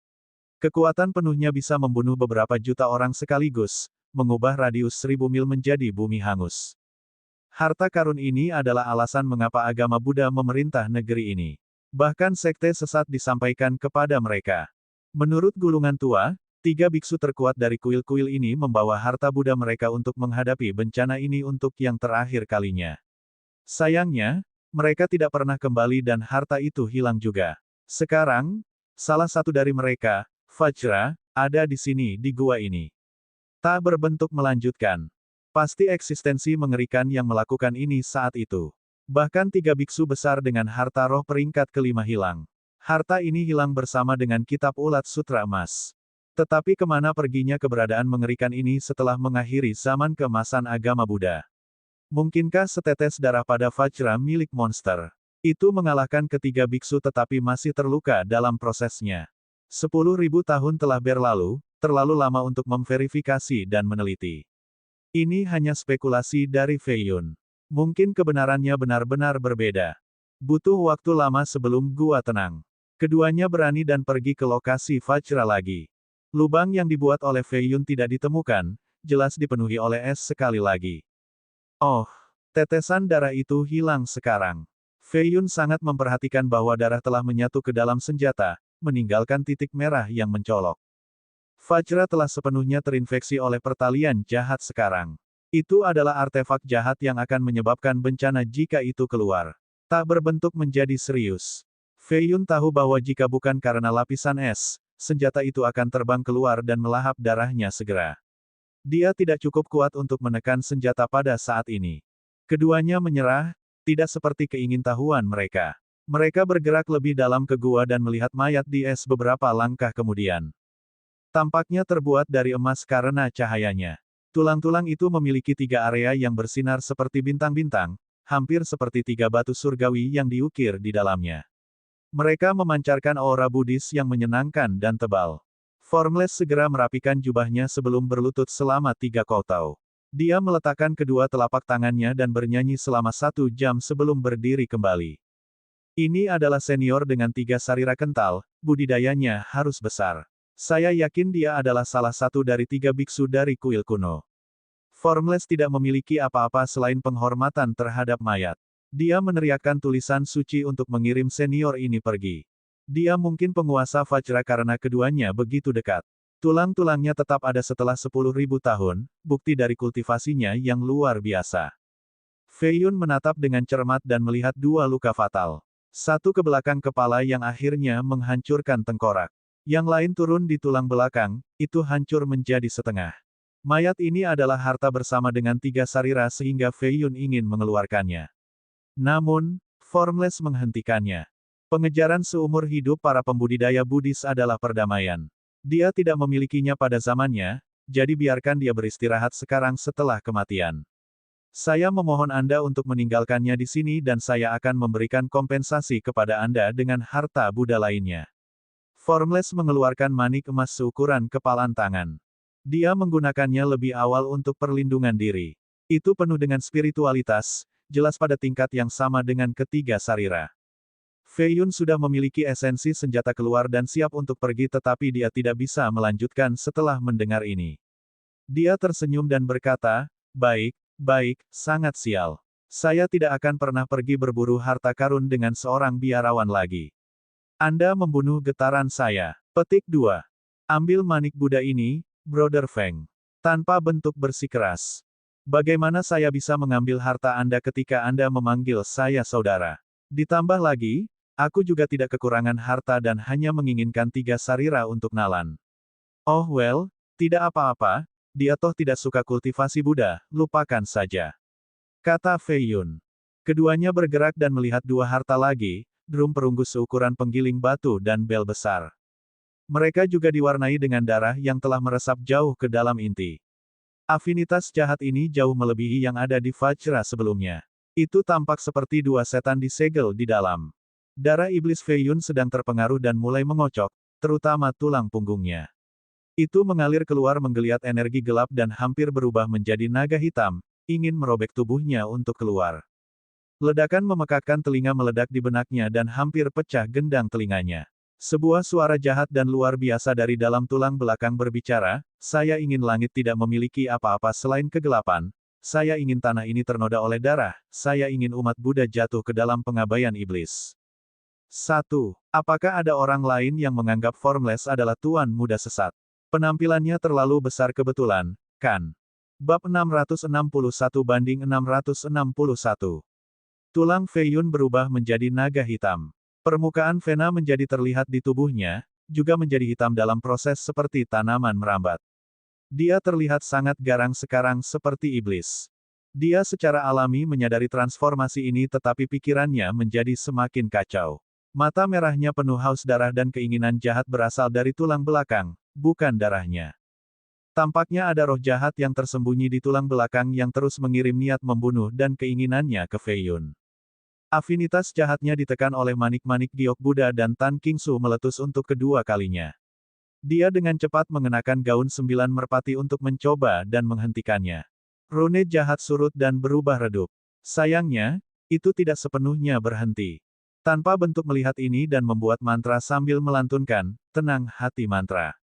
Kekuatan penuhnya bisa membunuh beberapa juta orang sekaligus, mengubah radius 1000 mil menjadi bumi hangus. Harta karun ini adalah alasan mengapa agama Buddha memerintah negeri ini. Bahkan sekte sesat disampaikan kepada mereka. Menurut gulungan tua, 3 biksu terkuat dari kuil-kuil ini membawa harta Buddha mereka untuk menghadapi bencana ini untuk yang terakhir kalinya. Sayangnya, mereka tidak pernah kembali dan harta itu hilang juga. Sekarang, salah satu dari mereka, Vajra, ada di sini di gua ini. Tak berbentuk melanjutkan. Pasti eksistensi mengerikan yang melakukan ini saat itu. Bahkan 3 biksu besar dengan harta roh peringkat kelima hilang. Harta ini hilang bersama dengan kitab ulat sutra emas. Tetapi kemana perginya keberadaan mengerikan ini setelah mengakhiri zaman keemasan agama Buddha? Mungkinkah setetes darah pada Vajra milik monster itu mengalahkan ketiga biksu tetapi masih terluka dalam prosesnya? 10.000 tahun telah berlalu, terlalu lama untuk memverifikasi dan meneliti. Ini hanya spekulasi dari Fei Yun. Mungkin kebenarannya benar-benar berbeda. Butuh waktu lama sebelum gua tenang. Keduanya berani dan pergi ke lokasi Vajra lagi. Lubang yang dibuat oleh Fei Yun tidak ditemukan, jelas dipenuhi oleh es sekali lagi. Oh, tetesan darah itu hilang sekarang. Fei Yun sangat memperhatikan bahwa darah telah menyatu ke dalam senjata, meninggalkan titik merah yang mencolok. Vajra telah sepenuhnya terinfeksi oleh pertalian jahat sekarang. Itu adalah artefak jahat yang akan menyebabkan bencana jika itu keluar. Tak berbentuk menjadi serius. Fei Yun tahu bahwa jika bukan karena lapisan es, senjata itu akan terbang keluar dan melahap darahnya segera. Dia tidak cukup kuat untuk menekan senjata pada saat ini. Keduanya menyerah, tidak seperti keingintahuan mereka. Mereka bergerak lebih dalam ke gua dan melihat mayat di es beberapa langkah kemudian. Tampaknya terbuat dari emas karena cahayanya. Tulang-tulang itu memiliki 3 area yang bersinar seperti bintang-bintang, hampir seperti 3 batu surgawi yang diukir di dalamnya. Mereka memancarkan aura Buddhis yang menyenangkan dan tebal. Formless segera merapikan jubahnya sebelum berlutut selama 3 koutau. Dia meletakkan kedua telapak tangannya dan bernyanyi selama 1 jam sebelum berdiri kembali. Ini adalah senior dengan 3 sarira kental, budidayanya harus besar. Saya yakin dia adalah salah satu dari 3 biksu dari kuil kuno. Formless tidak memiliki apa-apa selain penghormatan terhadap mayat. Dia meneriakkan tulisan suci untuk mengirim senior ini pergi. Dia mungkin penguasa Vajra karena keduanya begitu dekat. Tulang-tulangnya tetap ada setelah 10.000 tahun, bukti dari kultivasinya yang luar biasa. Fei Yun menatap dengan cermat dan melihat dua luka fatal. Satu ke belakang kepala yang akhirnya menghancurkan tengkorak. Yang lain turun di tulang belakang, itu hancur menjadi setengah. Mayat ini adalah harta bersama dengan 3 sarira sehingga Fei Yun ingin mengeluarkannya. Namun, Formless menghentikannya. Pengejaran seumur hidup para pembudidaya Buddhis adalah perdamaian. Dia tidak memilikinya pada zamannya, jadi biarkan dia beristirahat sekarang setelah kematian. Saya memohon Anda untuk meninggalkannya di sini dan saya akan memberikan kompensasi kepada Anda dengan harta Buddha lainnya. Formless mengeluarkan manik emas seukuran kepalan tangan. Dia menggunakannya lebih awal untuk perlindungan diri. Itu penuh dengan spiritualitas, jelas pada tingkat yang sama dengan ketiga sarira. Fei Yun sudah memiliki esensi senjata keluar dan siap untuk pergi tetapi dia tidak bisa melanjutkan setelah mendengar ini. Dia tersenyum dan berkata, baik, sangat sial. Saya tidak akan pernah pergi berburu harta karun dengan seorang biarawan lagi. Anda membunuh getaran saya. Petik 2. Ambil manik Buddha ini, Brother Feng. Tanpa bentuk bersikeras. Bagaimana saya bisa mengambil harta Anda ketika Anda memanggil saya saudara? Ditambah lagi, aku juga tidak kekurangan harta dan hanya menginginkan 3 sarira untuk Nalan. Oh well, tidak apa-apa, dia toh tidak suka kultivasi Buddha, lupakan saja. Kata Fei Yun. Keduanya bergerak dan melihat 2 harta lagi, drum perunggu seukuran penggiling batu dan bel besar. Mereka juga diwarnai dengan darah yang telah meresap jauh ke dalam inti. Afinitas jahat ini jauh melebihi yang ada di Vajra sebelumnya. Itu tampak seperti 2 setan disegel di dalam. Darah iblis Fei Yun sedang terpengaruh dan mulai mengocok, terutama tulang punggungnya. Itu mengalir keluar menggeliat energi gelap dan hampir berubah menjadi naga hitam, ingin merobek tubuhnya untuk keluar. Ledakan memekakkan telinga meledak di benaknya dan hampir pecah gendang telinganya. Sebuah suara jahat dan luar biasa dari dalam tulang belakang berbicara, saya ingin langit tidak memiliki apa-apa selain kegelapan, saya ingin tanah ini ternoda oleh darah, saya ingin umat Buddha jatuh ke dalam pengabaian iblis. 1. Apakah ada orang lain yang menganggap Formless adalah tuan muda sesat? Penampilannya terlalu besar kebetulan, kan? Bab 661-661 Tulang Fei Yun berubah menjadi naga hitam. Permukaan vena menjadi terlihat di tubuhnya, juga menjadi hitam dalam proses seperti tanaman merambat. Dia terlihat sangat garang sekarang seperti iblis. Dia secara alami menyadari transformasi ini tetapi pikirannya menjadi semakin kacau. Mata merahnya penuh haus darah dan keinginan jahat berasal dari tulang belakang, bukan darahnya. Tampaknya ada roh jahat yang tersembunyi di tulang belakang yang terus mengirim niat membunuh dan keinginannya ke Fei Yun. Afinitas jahatnya ditekan oleh manik-manik giok Buddha dan Tan Qingsu meletus untuk kedua kalinya. Dia dengan cepat mengenakan gaun 9 merpati untuk mencoba dan menghentikannya. Rune jahat surut dan berubah redup. Sayangnya, itu tidak sepenuhnya berhenti. Tanpa bentuk melihat ini dan membuat mantra sambil melantunkan, tenang hati mantra.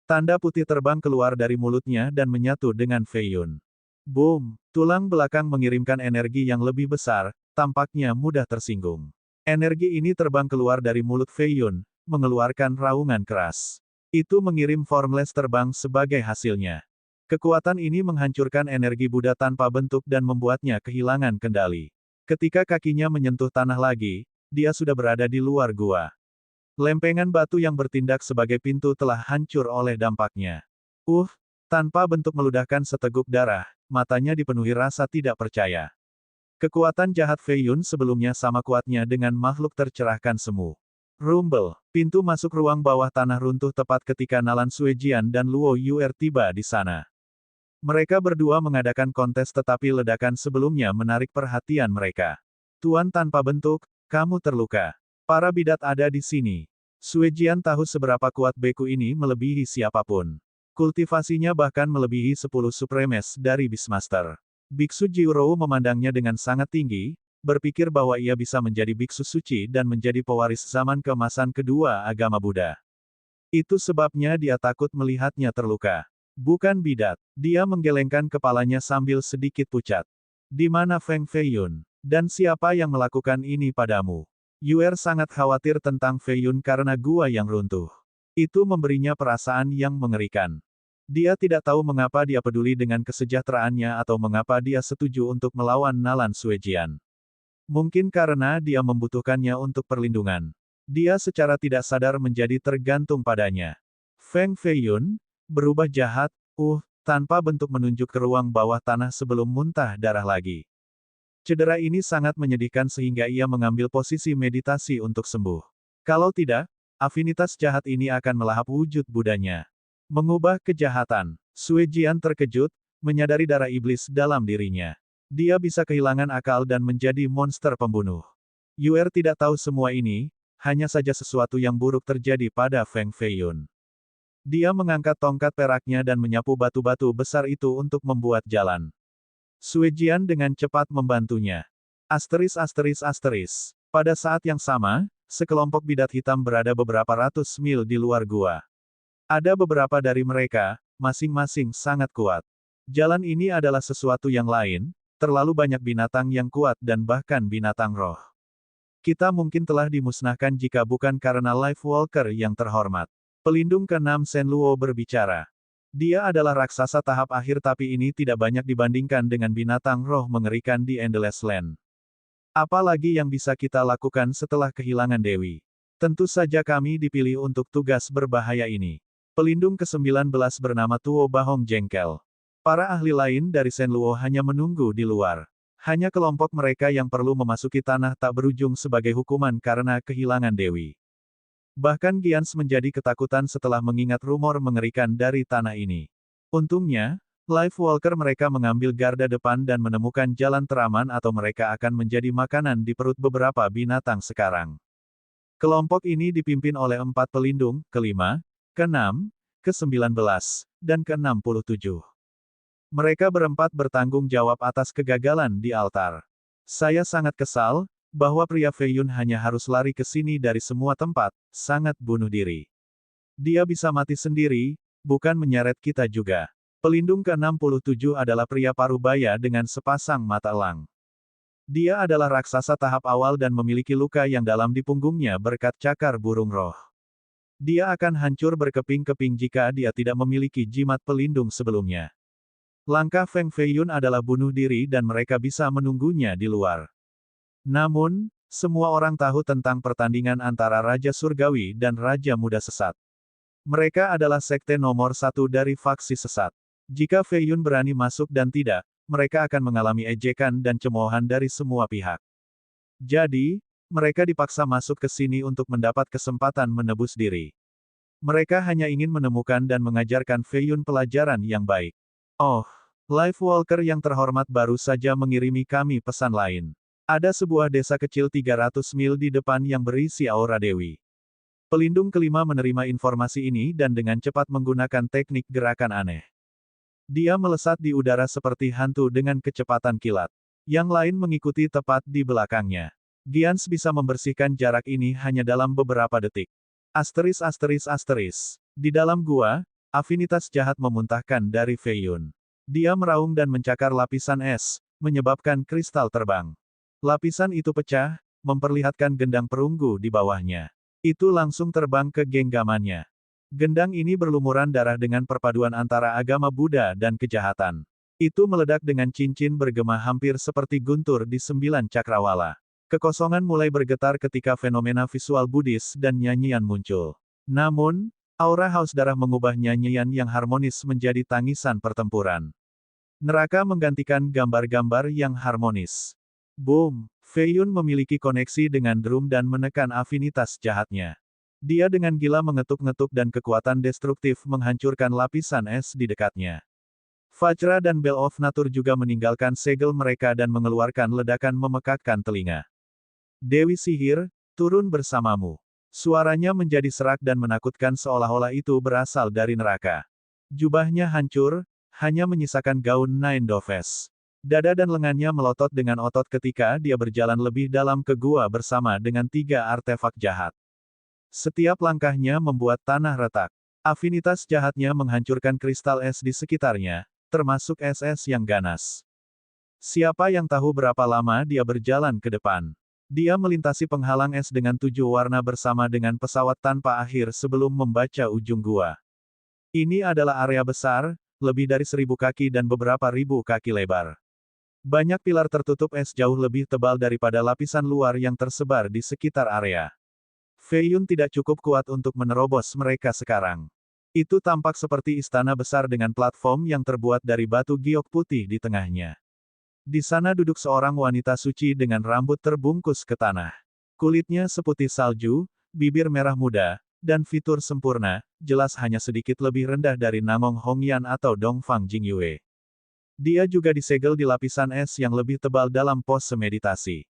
Tanda putih terbang keluar dari mulutnya dan menyatu dengan Fei Yun. Boom! Tulang belakang mengirimkan energi yang lebih besar, tampaknya mudah tersinggung. Energi ini terbang keluar dari mulut Fei Yun, mengeluarkan raungan keras. Itu mengirim Formless terbang sebagai hasilnya. Kekuatan ini menghancurkan energi Buddha tanpa bentuk dan membuatnya kehilangan kendali. Ketika kakinya menyentuh tanah lagi, dia sudah berada di luar gua. Lempengan batu yang bertindak sebagai pintu telah hancur oleh dampaknya. Tanpa bentuk meludahkan seteguk darah, matanya dipenuhi rasa tidak percaya. Kekuatan jahat Fei Yun sebelumnya sama kuatnya dengan makhluk tercerahkan semu. Rumble, pintu masuk ruang bawah tanah runtuh tepat ketika Nalan Suejian dan Luo Yuer tiba di sana. Mereka berdua mengadakan kontes tetapi ledakan sebelumnya menarik perhatian mereka. Tuan tanpa bentuk, kamu terluka. Para bidat ada di sini. Suejian tahu seberapa kuat beku ini melebihi siapapun. Kultivasinya bahkan melebihi 10 Supremes dari Beastmaster. Biksu Jiurou memandangnya dengan sangat tinggi, berpikir bahwa ia bisa menjadi biksu suci dan menjadi pewaris zaman keemasan kedua agama Buddha. Itu sebabnya dia takut melihatnya terluka. Bukan bidat. Dia menggelengkan kepalanya sambil sedikit pucat. Di mana Feng Fei Yun? Dan siapa yang melakukan ini padamu? Yuer sangat khawatir tentang Fei Yun karena gua yang runtuh. Itu memberinya perasaan yang mengerikan. Dia tidak tahu mengapa dia peduli dengan kesejahteraannya atau mengapa dia setuju untuk melawan Nalan Suejian. Mungkin karena dia membutuhkannya untuk perlindungan. Dia secara tidak sadar menjadi tergantung padanya. Feng Fei Yun berubah jahat, tanpa bentuk menunjuk ke ruang bawah tanah sebelum muntah darah lagi. Cedera ini sangat menyedihkan sehingga ia mengambil posisi meditasi untuk sembuh. Kalau tidak, afinitas jahat ini akan melahap wujud Budanya. Mengubah kejahatan. Suejian terkejut, menyadari darah iblis dalam dirinya. Dia bisa kehilangan akal dan menjadi monster pembunuh. Yuer tidak tahu semua ini, hanya saja sesuatu yang buruk terjadi pada Feng Fei Yun. Dia mengangkat tongkat peraknya dan menyapu batu-batu besar itu untuk membuat jalan. Suejian dengan cepat membantunya. Pada saat yang sama, sekelompok bidat hitam berada beberapa ratus mil di luar gua. Ada beberapa dari mereka, masing-masing sangat kuat. Jalan ini adalah sesuatu yang lain, terlalu banyak binatang yang kuat dan bahkan binatang roh. Kita mungkin telah dimusnahkan jika bukan karena Life Walker yang terhormat. Pelindung ke-6 Shenluo berbicara. Dia adalah raksasa tahap akhir tapi ini tidak banyak dibandingkan dengan binatang roh mengerikan di Endless Land. Apalagi yang bisa kita lakukan setelah kehilangan Dewi? Tentu saja kami dipilih untuk tugas berbahaya ini. Pelindung ke-19 bernama Tuo Bahong jengkel. Para ahli lain dari Shenluo hanya menunggu di luar. Hanya kelompok mereka yang perlu memasuki tanah tak berujung sebagai hukuman karena kehilangan Dewi. Bahkan Giants menjadi ketakutan setelah mengingat rumor mengerikan dari tanah ini. Untungnya, Life Walker mereka mengambil garda depan dan menemukan jalan teraman atau mereka akan menjadi makanan di perut beberapa binatang sekarang. Kelompok ini dipimpin oleh 4 pelindung, ke-5, ke-6, ke-19, dan ke-67. Mereka berempat bertanggung jawab atas kegagalan di altar. Saya sangat kesal, bahwa pria Fei Yun hanya harus lari ke sini dari semua tempat, sangat bunuh diri. Dia bisa mati sendiri, bukan menyeret kita juga. Pelindung ke-67 adalah pria parubaya dengan sepasang mata elang. Dia adalah raksasa tahap awal dan memiliki luka yang dalam di punggungnya berkat cakar burung roh. Dia akan hancur berkeping-keping jika dia tidak memiliki jimat pelindung sebelumnya. Langkah Feng Fei Yun adalah bunuh diri dan mereka bisa menunggunya di luar. Namun, semua orang tahu tentang pertandingan antara Raja Surgawi dan Raja Muda Sesat. Mereka adalah sekte nomor 1 dari faksi sesat. Jika Fei Yun berani masuk dan tidak, mereka akan mengalami ejekan dan cemoohan dari semua pihak. Jadi, mereka dipaksa masuk ke sini untuk mendapat kesempatan menebus diri. Mereka hanya ingin menemukan dan mengajarkan Fei Yun pelajaran yang baik. Oh, Life Walker yang terhormat baru saja mengirimi kami pesan lain. Ada sebuah desa kecil 300 mil di depan yang berisi aura dewi. Pelindung ke-5 menerima informasi ini dan dengan cepat menggunakan teknik gerakan aneh. Dia melesat di udara seperti hantu dengan kecepatan kilat. Yang lain mengikuti tepat di belakangnya. Giants bisa membersihkan jarak ini hanya dalam beberapa detik. Di dalam gua, afinitas jahat memuntahkan dari Fei Yun. Dia meraung dan mencakar lapisan es, menyebabkan kristal terbang. Lapisan itu pecah, memperlihatkan gendang perunggu di bawahnya. Itu langsung terbang ke genggamannya. Gendang ini berlumuran darah dengan perpaduan antara agama Buddha dan kejahatan. Itu meledak dengan cincin bergema hampir seperti guntur di 9 cakrawala. Kekosongan mulai bergetar ketika fenomena visual Buddhis dan nyanyian muncul. Namun, aura haus darah mengubah nyanyian yang harmonis menjadi tangisan pertempuran. Neraka menggantikan gambar-gambar yang harmonis. Boom! Fei Yun memiliki koneksi dengan drum dan menekan afinitas jahatnya. Dia dengan gila mengetuk-ngetuk dan kekuatan destruktif menghancurkan lapisan es di dekatnya. Vajra dan Bell of Nature juga meninggalkan segel mereka dan mengeluarkan ledakan memekakkan telinga. Dewi Sihir, turun bersamamu. Suaranya menjadi serak dan menakutkan seolah-olah itu berasal dari neraka. Jubahnya hancur, hanya menyisakan gaun Nine Doves. Dada dan lengannya melotot dengan otot ketika dia berjalan lebih dalam ke gua bersama dengan 3 artefak jahat. Setiap langkahnya membuat tanah retak. Afinitas jahatnya menghancurkan kristal es di sekitarnya, termasuk es-es yang ganas. Siapa yang tahu berapa lama dia berjalan ke depan? Dia melintasi penghalang es dengan 7 warna bersama dengan pesawat tanpa akhir sebelum membaca ujung gua. Ini adalah area besar, lebih dari 1.000 kaki dan beberapa ribu kaki lebar. Banyak pilar tertutup es jauh lebih tebal daripada lapisan luar yang tersebar di sekitar area. Fei Yun tidak cukup kuat untuk menerobos mereka sekarang. Itu tampak seperti istana besar dengan platform yang terbuat dari batu giok putih di tengahnya. Di sana duduk seorang wanita suci dengan rambut terbungkus ke tanah. Kulitnya seputih salju, bibir merah muda, dan fitur sempurna, jelas hanya sedikit lebih rendah dari Namong Hongyan atau Dongfang Jingyue. Dia juga disegel di lapisan es yang lebih tebal dalam pose meditasi.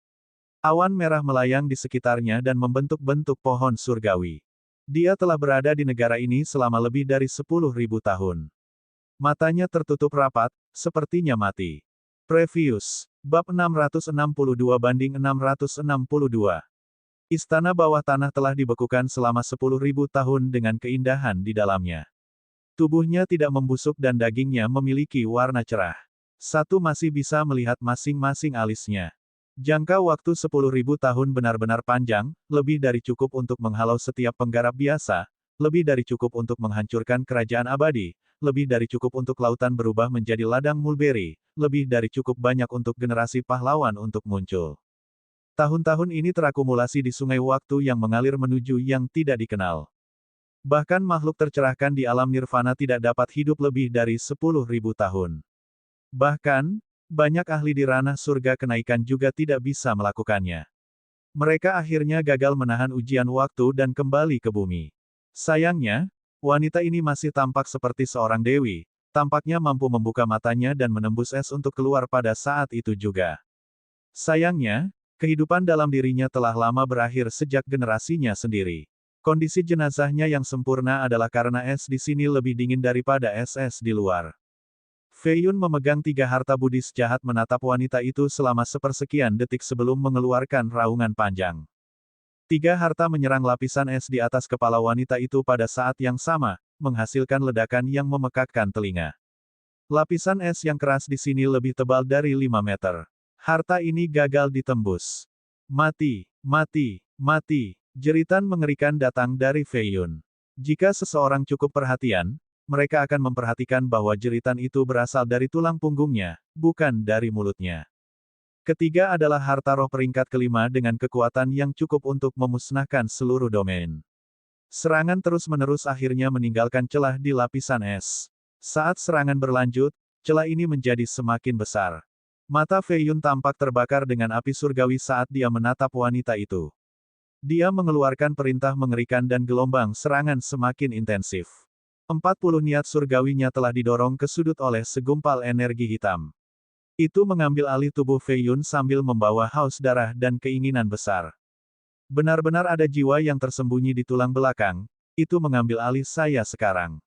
Awan merah melayang di sekitarnya dan membentuk-bentuk pohon surgawi. Dia telah berada di negara ini selama lebih dari 10.000 tahun. Matanya tertutup rapat, sepertinya mati. Previous, bab 662/662. Istana bawah tanah telah dibekukan selama 10.000 tahun dengan keindahan di dalamnya. Tubuhnya tidak membusuk dan dagingnya memiliki warna cerah. Satu masih bisa melihat masing-masing alisnya. Jangka waktu 10.000 tahun benar-benar panjang, lebih dari cukup untuk menghalau setiap penggarap biasa, lebih dari cukup untuk menghancurkan kerajaan abadi, lebih dari cukup untuk lautan berubah menjadi ladang mulberry, lebih dari cukup banyak untuk generasi pahlawan untuk muncul. Tahun-tahun ini terakumulasi di sungai waktu yang mengalir menuju yang tidak dikenal. Bahkan makhluk tercerahkan di alam nirvana tidak dapat hidup lebih dari 10.000 tahun. Bahkan, banyak ahli di ranah surga kenaikan juga tidak bisa melakukannya. Mereka akhirnya gagal menahan ujian waktu dan kembali ke bumi. Sayangnya, wanita ini masih tampak seperti seorang dewi, tampaknya mampu membuka matanya dan menembus es untuk keluar pada saat itu juga. Sayangnya, kehidupan dalam dirinya telah lama berakhir sejak generasinya sendiri. Kondisi jenazahnya yang sempurna adalah karena es di sini lebih dingin daripada es-es di luar. Fei Yun memegang 3 harta Buddhis jahat menatap wanita itu selama sepersekian detik sebelum mengeluarkan raungan panjang. 3 harta menyerang lapisan es di atas kepala wanita itu pada saat yang sama, menghasilkan ledakan yang memekakkan telinga. Lapisan es yang keras di sini lebih tebal dari 5 meter. Harta ini gagal ditembus. Mati, mati, mati. Jeritan mengerikan datang dari Fei Yun. Jika seseorang cukup perhatian, mereka akan memperhatikan bahwa jeritan itu berasal dari tulang punggungnya, bukan dari mulutnya. Ketiga adalah harta roh peringkat kelima dengan kekuatan yang cukup untuk memusnahkan seluruh domain. Serangan terus-menerus akhirnya meninggalkan celah di lapisan es. Saat serangan berlanjut, celah ini menjadi semakin besar. Mata Fei Yun tampak terbakar dengan api surgawi saat dia menatap wanita itu. Dia mengeluarkan perintah mengerikan dan gelombang serangan semakin intensif. 40 niat surgawinya telah didorong ke sudut oleh segumpal energi hitam. Itu mengambil alih tubuh Fei Yun sambil membawa haus darah dan keinginan besar. Benar-benar ada jiwa yang tersembunyi di tulang belakang, itu mengambil alih saya sekarang.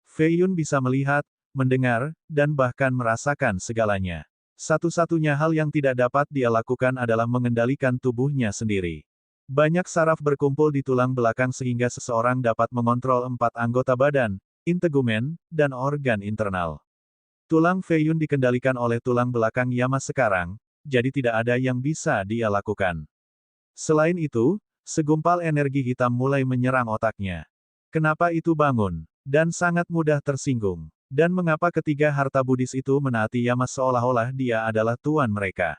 Fei Yun bisa melihat, mendengar, dan bahkan merasakan segalanya. Satu-satunya hal yang tidak dapat dia lakukan adalah mengendalikan tubuhnya sendiri. Banyak saraf berkumpul di tulang belakang sehingga seseorang dapat mengontrol 4 anggota badan, integumen, dan organ internal. Tulang Fei Yun dikendalikan oleh tulang belakang Yama sekarang, jadi tidak ada yang bisa dia lakukan. Selain itu, segumpal energi hitam mulai menyerang otaknya. Kenapa itu bangun, dan sangat mudah tersinggung? Dan mengapa ketiga harta Buddhis itu menaati Yama seolah-olah dia adalah tuan mereka?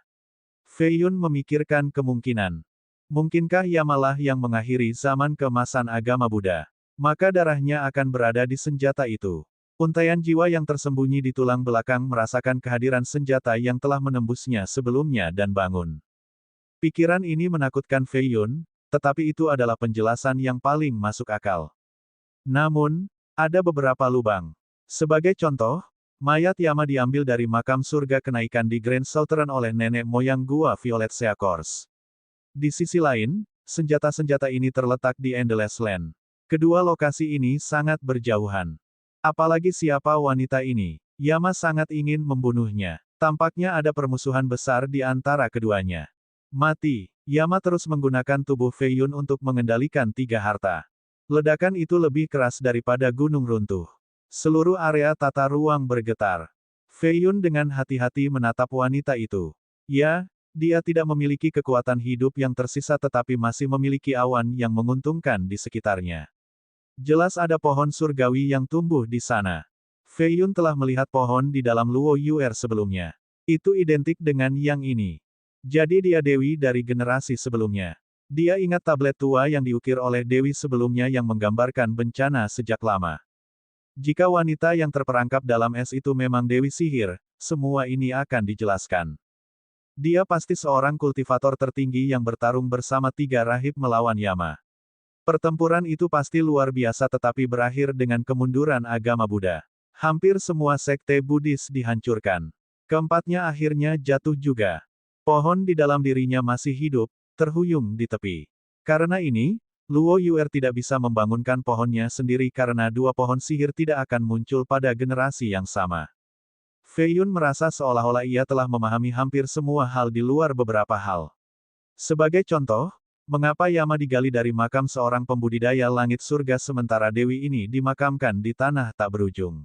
Fei Yun memikirkan kemungkinan. Mungkinkah Yama lah yang mengakhiri zaman keemasan agama Buddha? Maka darahnya akan berada di senjata itu. Untaian jiwa yang tersembunyi di tulang belakang merasakan kehadiran senjata yang telah menembusnya sebelumnya dan bangun. Pikiran ini menakutkan Fei Yun, tetapi itu adalah penjelasan yang paling masuk akal. Namun, ada beberapa lubang. Sebagai contoh, mayat Yama diambil dari makam surga kenaikan di Grand Southern oleh nenek moyang gua Violet Seacors. Di sisi lain, senjata-senjata ini terletak di Endless Land. Kedua lokasi ini sangat berjauhan. Apalagi siapa wanita ini? Yama sangat ingin membunuhnya. Tampaknya ada permusuhan besar di antara keduanya. Mati. Yama terus menggunakan tubuh Fei Yun untuk mengendalikan 3 harta. Ledakan itu lebih keras daripada gunung runtuh. Seluruh area tata ruang bergetar. Fei Yun dengan hati-hati menatap wanita itu. Ya, Dia tidak memiliki kekuatan hidup yang tersisa tetapi masih memiliki awan yang menguntungkan di sekitarnya. Jelas ada pohon surgawi yang tumbuh di sana. Fei Yun telah melihat pohon di dalam Luo Yuer sebelumnya. Itu identik dengan yang ini. Jadi dia dewi dari generasi sebelumnya. Dia ingat tablet tua yang diukir oleh dewi sebelumnya yang menggambarkan bencana sejak lama. Jika wanita yang terperangkap dalam es itu memang dewi sihir, semua ini akan dijelaskan. Dia pasti seorang kultivator tertinggi yang bertarung bersama 3 rahib melawan Yama. Pertempuran itu pasti luar biasa tetapi berakhir dengan kemunduran agama Buddha. Hampir semua sekte Buddhis dihancurkan. Keempatnya akhirnya jatuh juga. Pohon di dalam dirinya masih hidup, terhuyung di tepi. Karena ini, Luo Yuer tidak bisa membangunkan pohonnya sendiri karena 2 pohon sihir tidak akan muncul pada generasi yang sama. Fei Yun merasa seolah-olah ia telah memahami hampir semua hal di luar beberapa hal. Sebagai contoh, mengapa Yama digali dari makam seorang pembudidaya langit surga sementara dewi ini dimakamkan di tanah tak berujung.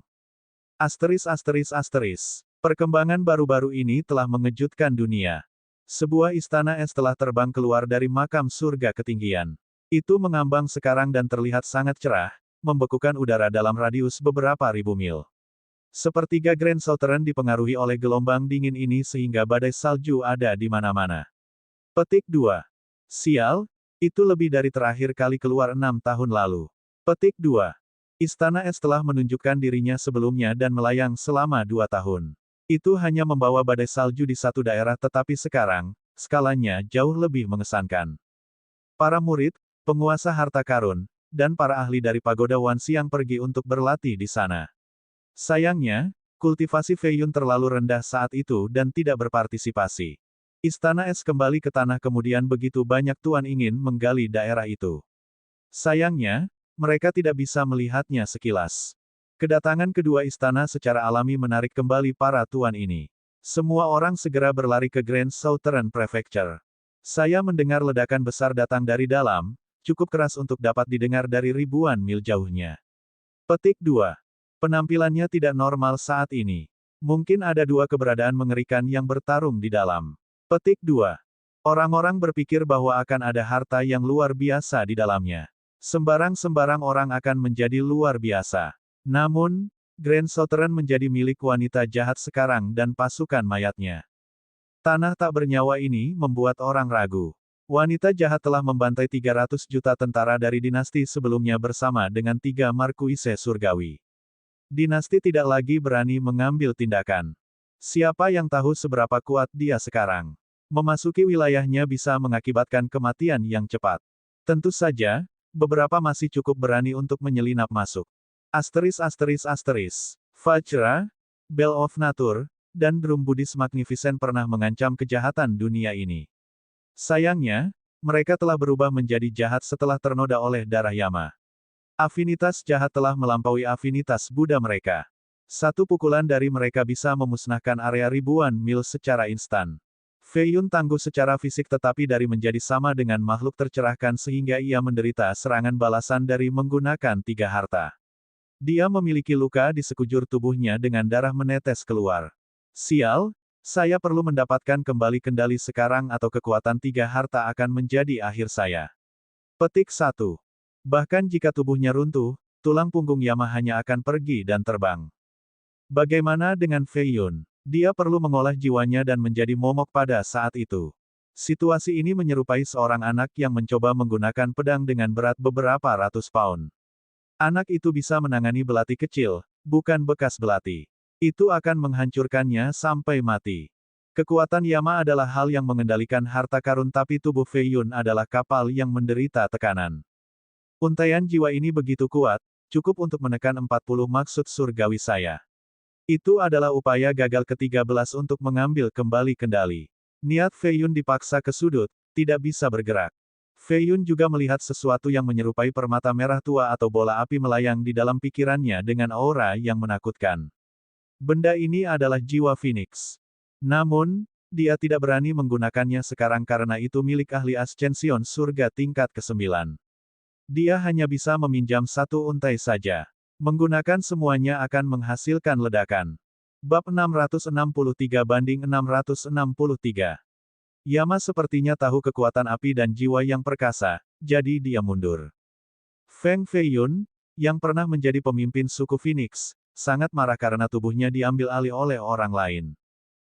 Perkembangan baru-baru ini telah mengejutkan dunia. Sebuah istana es telah terbang keluar dari makam surga ketinggian. Itu mengambang sekarang dan terlihat sangat cerah, membekukan udara dalam radius beberapa ribu mil. Sepertiga Grand Southern dipengaruhi oleh gelombang dingin ini sehingga badai salju ada di mana-mana. Petik 2. Sial, itu lebih dari terakhir kali keluar 6 tahun lalu. Petik 2. Istana es telah menunjukkan dirinya sebelumnya dan melayang selama 2 tahun. Itu hanya membawa badai salju di satu daerah tetapi sekarang, skalanya jauh lebih mengesankan. Para murid, penguasa harta karun, dan para ahli dari pagoda Wanxiang pergi untuk berlatih di sana. Sayangnya, kultivasi Fei Yun terlalu rendah saat itu dan tidak berpartisipasi. Istana es kembali ke tanah kemudian begitu banyak tuan ingin menggali daerah itu. Sayangnya, mereka tidak bisa melihatnya sekilas. Kedatangan kedua istana secara alami menarik kembali para tuan ini. Semua orang segera berlari ke Grand Southern Prefecture. Saya mendengar ledakan besar datang dari dalam, cukup keras untuk dapat didengar dari ribuan mil jauhnya. Petik 2. Penampilannya tidak normal saat ini. Mungkin ada 2 keberadaan mengerikan yang bertarung di dalam. Petik 2. Orang-orang berpikir bahwa akan ada harta yang luar biasa di dalamnya. Sembarang-sembarang orang akan menjadi luar biasa. Namun, Grand Southern menjadi milik wanita jahat sekarang dan pasukan mayatnya. Tanah tak bernyawa ini membuat orang ragu. Wanita jahat telah membantai 300 juta tentara dari dinasti sebelumnya bersama dengan 3 markuise surgawi. Dinasti tidak lagi berani mengambil tindakan. Siapa yang tahu seberapa kuat dia sekarang? Memasuki wilayahnya bisa mengakibatkan kematian yang cepat. Tentu saja, beberapa masih cukup berani untuk menyelinap masuk. Vajra, Bell of Nature, dan Drum Buddhist Magnificent pernah mengancam kejahatan dunia ini. Sayangnya, mereka telah berubah menjadi jahat setelah ternoda oleh darah Yama. Afinitas jahat telah melampaui afinitas Buddha mereka. Satu pukulan dari mereka bisa memusnahkan area ribuan mil secara instan. Fei Yun tangguh secara fisik tetapi dari menjadi sama dengan makhluk tercerahkan sehingga ia menderita serangan balasan dari menggunakan 3 harta. Dia memiliki luka di sekujur tubuhnya dengan darah menetes keluar. Sial, saya perlu mendapatkan kembali kendali sekarang atau kekuatan 3 harta akan menjadi akhir saya. Petik 1. Bahkan jika tubuhnya runtuh, tulang punggung Yama hanya akan pergi dan terbang. Bagaimana dengan Fei Yun? Dia perlu mengolah jiwanya dan menjadi momok pada saat itu. Situasi ini menyerupai seorang anak yang mencoba menggunakan pedang dengan berat beberapa ratus pound. Anak itu bisa menangani belati kecil, bukan bekas belati. Itu akan menghancurkannya sampai mati. Kekuatan Yama adalah hal yang mengendalikan harta karun tapi tubuh Fei Yun adalah kapal yang menderita tekanan. Untaian jiwa ini begitu kuat, cukup untuk menekan 40 maksud surgawi saya. Itu adalah upaya gagal ke-13 untuk mengambil kembali kendali. Niat Fei Yun dipaksa ke sudut, tidak bisa bergerak. Fei Yun juga melihat sesuatu yang menyerupai permata merah tua atau bola api melayang di dalam pikirannya dengan aura yang menakutkan. Benda ini adalah jiwa Phoenix. Namun, dia tidak berani menggunakannya sekarang karena itu milik ahli Ascension surga tingkat ke-9. Dia hanya bisa meminjam 1 untai saja. Menggunakan semuanya akan menghasilkan ledakan. Bab 663 banding 663. Yama sepertinya tahu kekuatan api dan jiwa yang perkasa, jadi dia mundur. Feng Feiyun, yang pernah menjadi pemimpin suku Phoenix, sangat marah karena tubuhnya diambil alih oleh orang lain.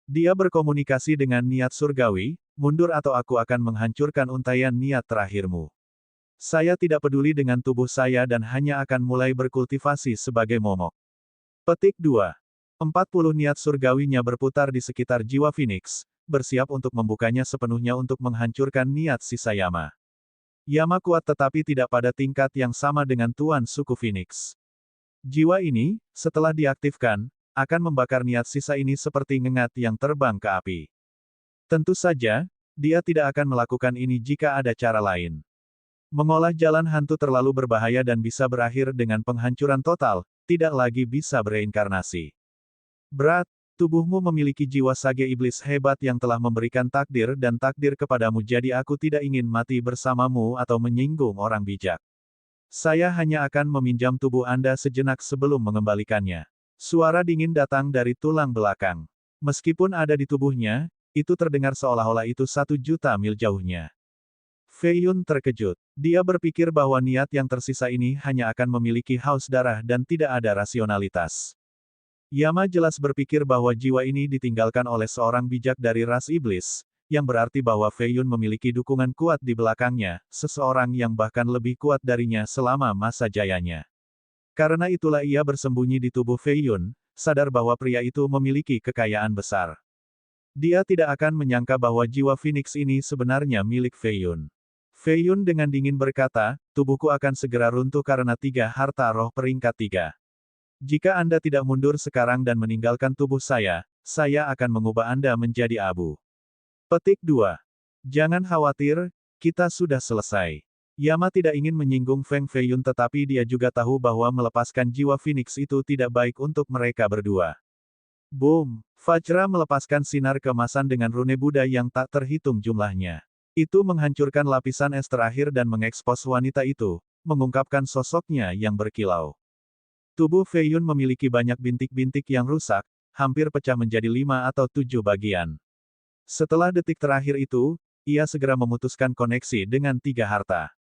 Dia berkomunikasi dengan niat surgawi, mundur atau aku akan menghancurkan untaian niat terakhirmu. Saya tidak peduli dengan tubuh saya dan hanya akan mulai berkultivasi sebagai momok. Petik 2. 40 niat surgawinya berputar di sekitar jiwa Phoenix, bersiap untuk membukanya sepenuhnya untuk menghancurkan niat sisa Yama. Yama kuat tetapi tidak pada tingkat yang sama dengan Tuan suku Phoenix. Jiwa ini, setelah diaktifkan, akan membakar niat sisa ini seperti ngengat yang terbang ke api. Tentu saja, dia tidak akan melakukan ini jika ada cara lain. Mengolah jalan hantu terlalu berbahaya dan bisa berakhir dengan penghancuran total, tidak lagi bisa bereinkarnasi. Berat, tubuhmu memiliki jiwa sage iblis hebat yang telah memberikan takdir dan takdir kepadamu, jadi aku tidak ingin mati bersamamu atau menyinggung orang bijak. Saya hanya akan meminjam tubuh Anda sejenak sebelum mengembalikannya. Suara dingin datang dari tulang belakang. Meskipun ada di tubuhnya, itu terdengar seolah-olah itu 1.000.000 mil jauhnya. Feiyun terkejut. Dia berpikir bahwa niat yang tersisa ini hanya akan memiliki haus darah dan tidak ada rasionalitas. Yama jelas berpikir bahwa jiwa ini ditinggalkan oleh seorang bijak dari ras iblis, yang berarti bahwa Feiyun memiliki dukungan kuat di belakangnya, seseorang yang bahkan lebih kuat darinya selama masa jayanya. Karena itulah ia bersembunyi di tubuh Feiyun, sadar bahwa pria itu memiliki kekayaan besar. Dia tidak akan menyangka bahwa jiwa Phoenix ini sebenarnya milik Feiyun. Feiyun dengan dingin berkata, tubuhku akan segera runtuh karena 3 harta roh peringkat 3. Jika Anda tidak mundur sekarang dan meninggalkan tubuh saya akan mengubah Anda menjadi abu. Petik 2. Jangan khawatir, kita sudah selesai. Yama tidak ingin menyinggung Feng Feiyun tetapi dia juga tahu bahwa melepaskan jiwa Phoenix itu tidak baik untuk mereka berdua. Boom! Vajra melepaskan sinar keemasan dengan rune Buddha yang tak terhitung jumlahnya. Itu menghancurkan lapisan es terakhir dan mengekspos wanita itu, mengungkapkan sosoknya yang berkilau. Tubuh Feiyun memiliki banyak bintik-bintik yang rusak, hampir pecah menjadi 5 atau 7 bagian. Setelah detik terakhir itu, ia segera memutuskan koneksi dengan 3 harta.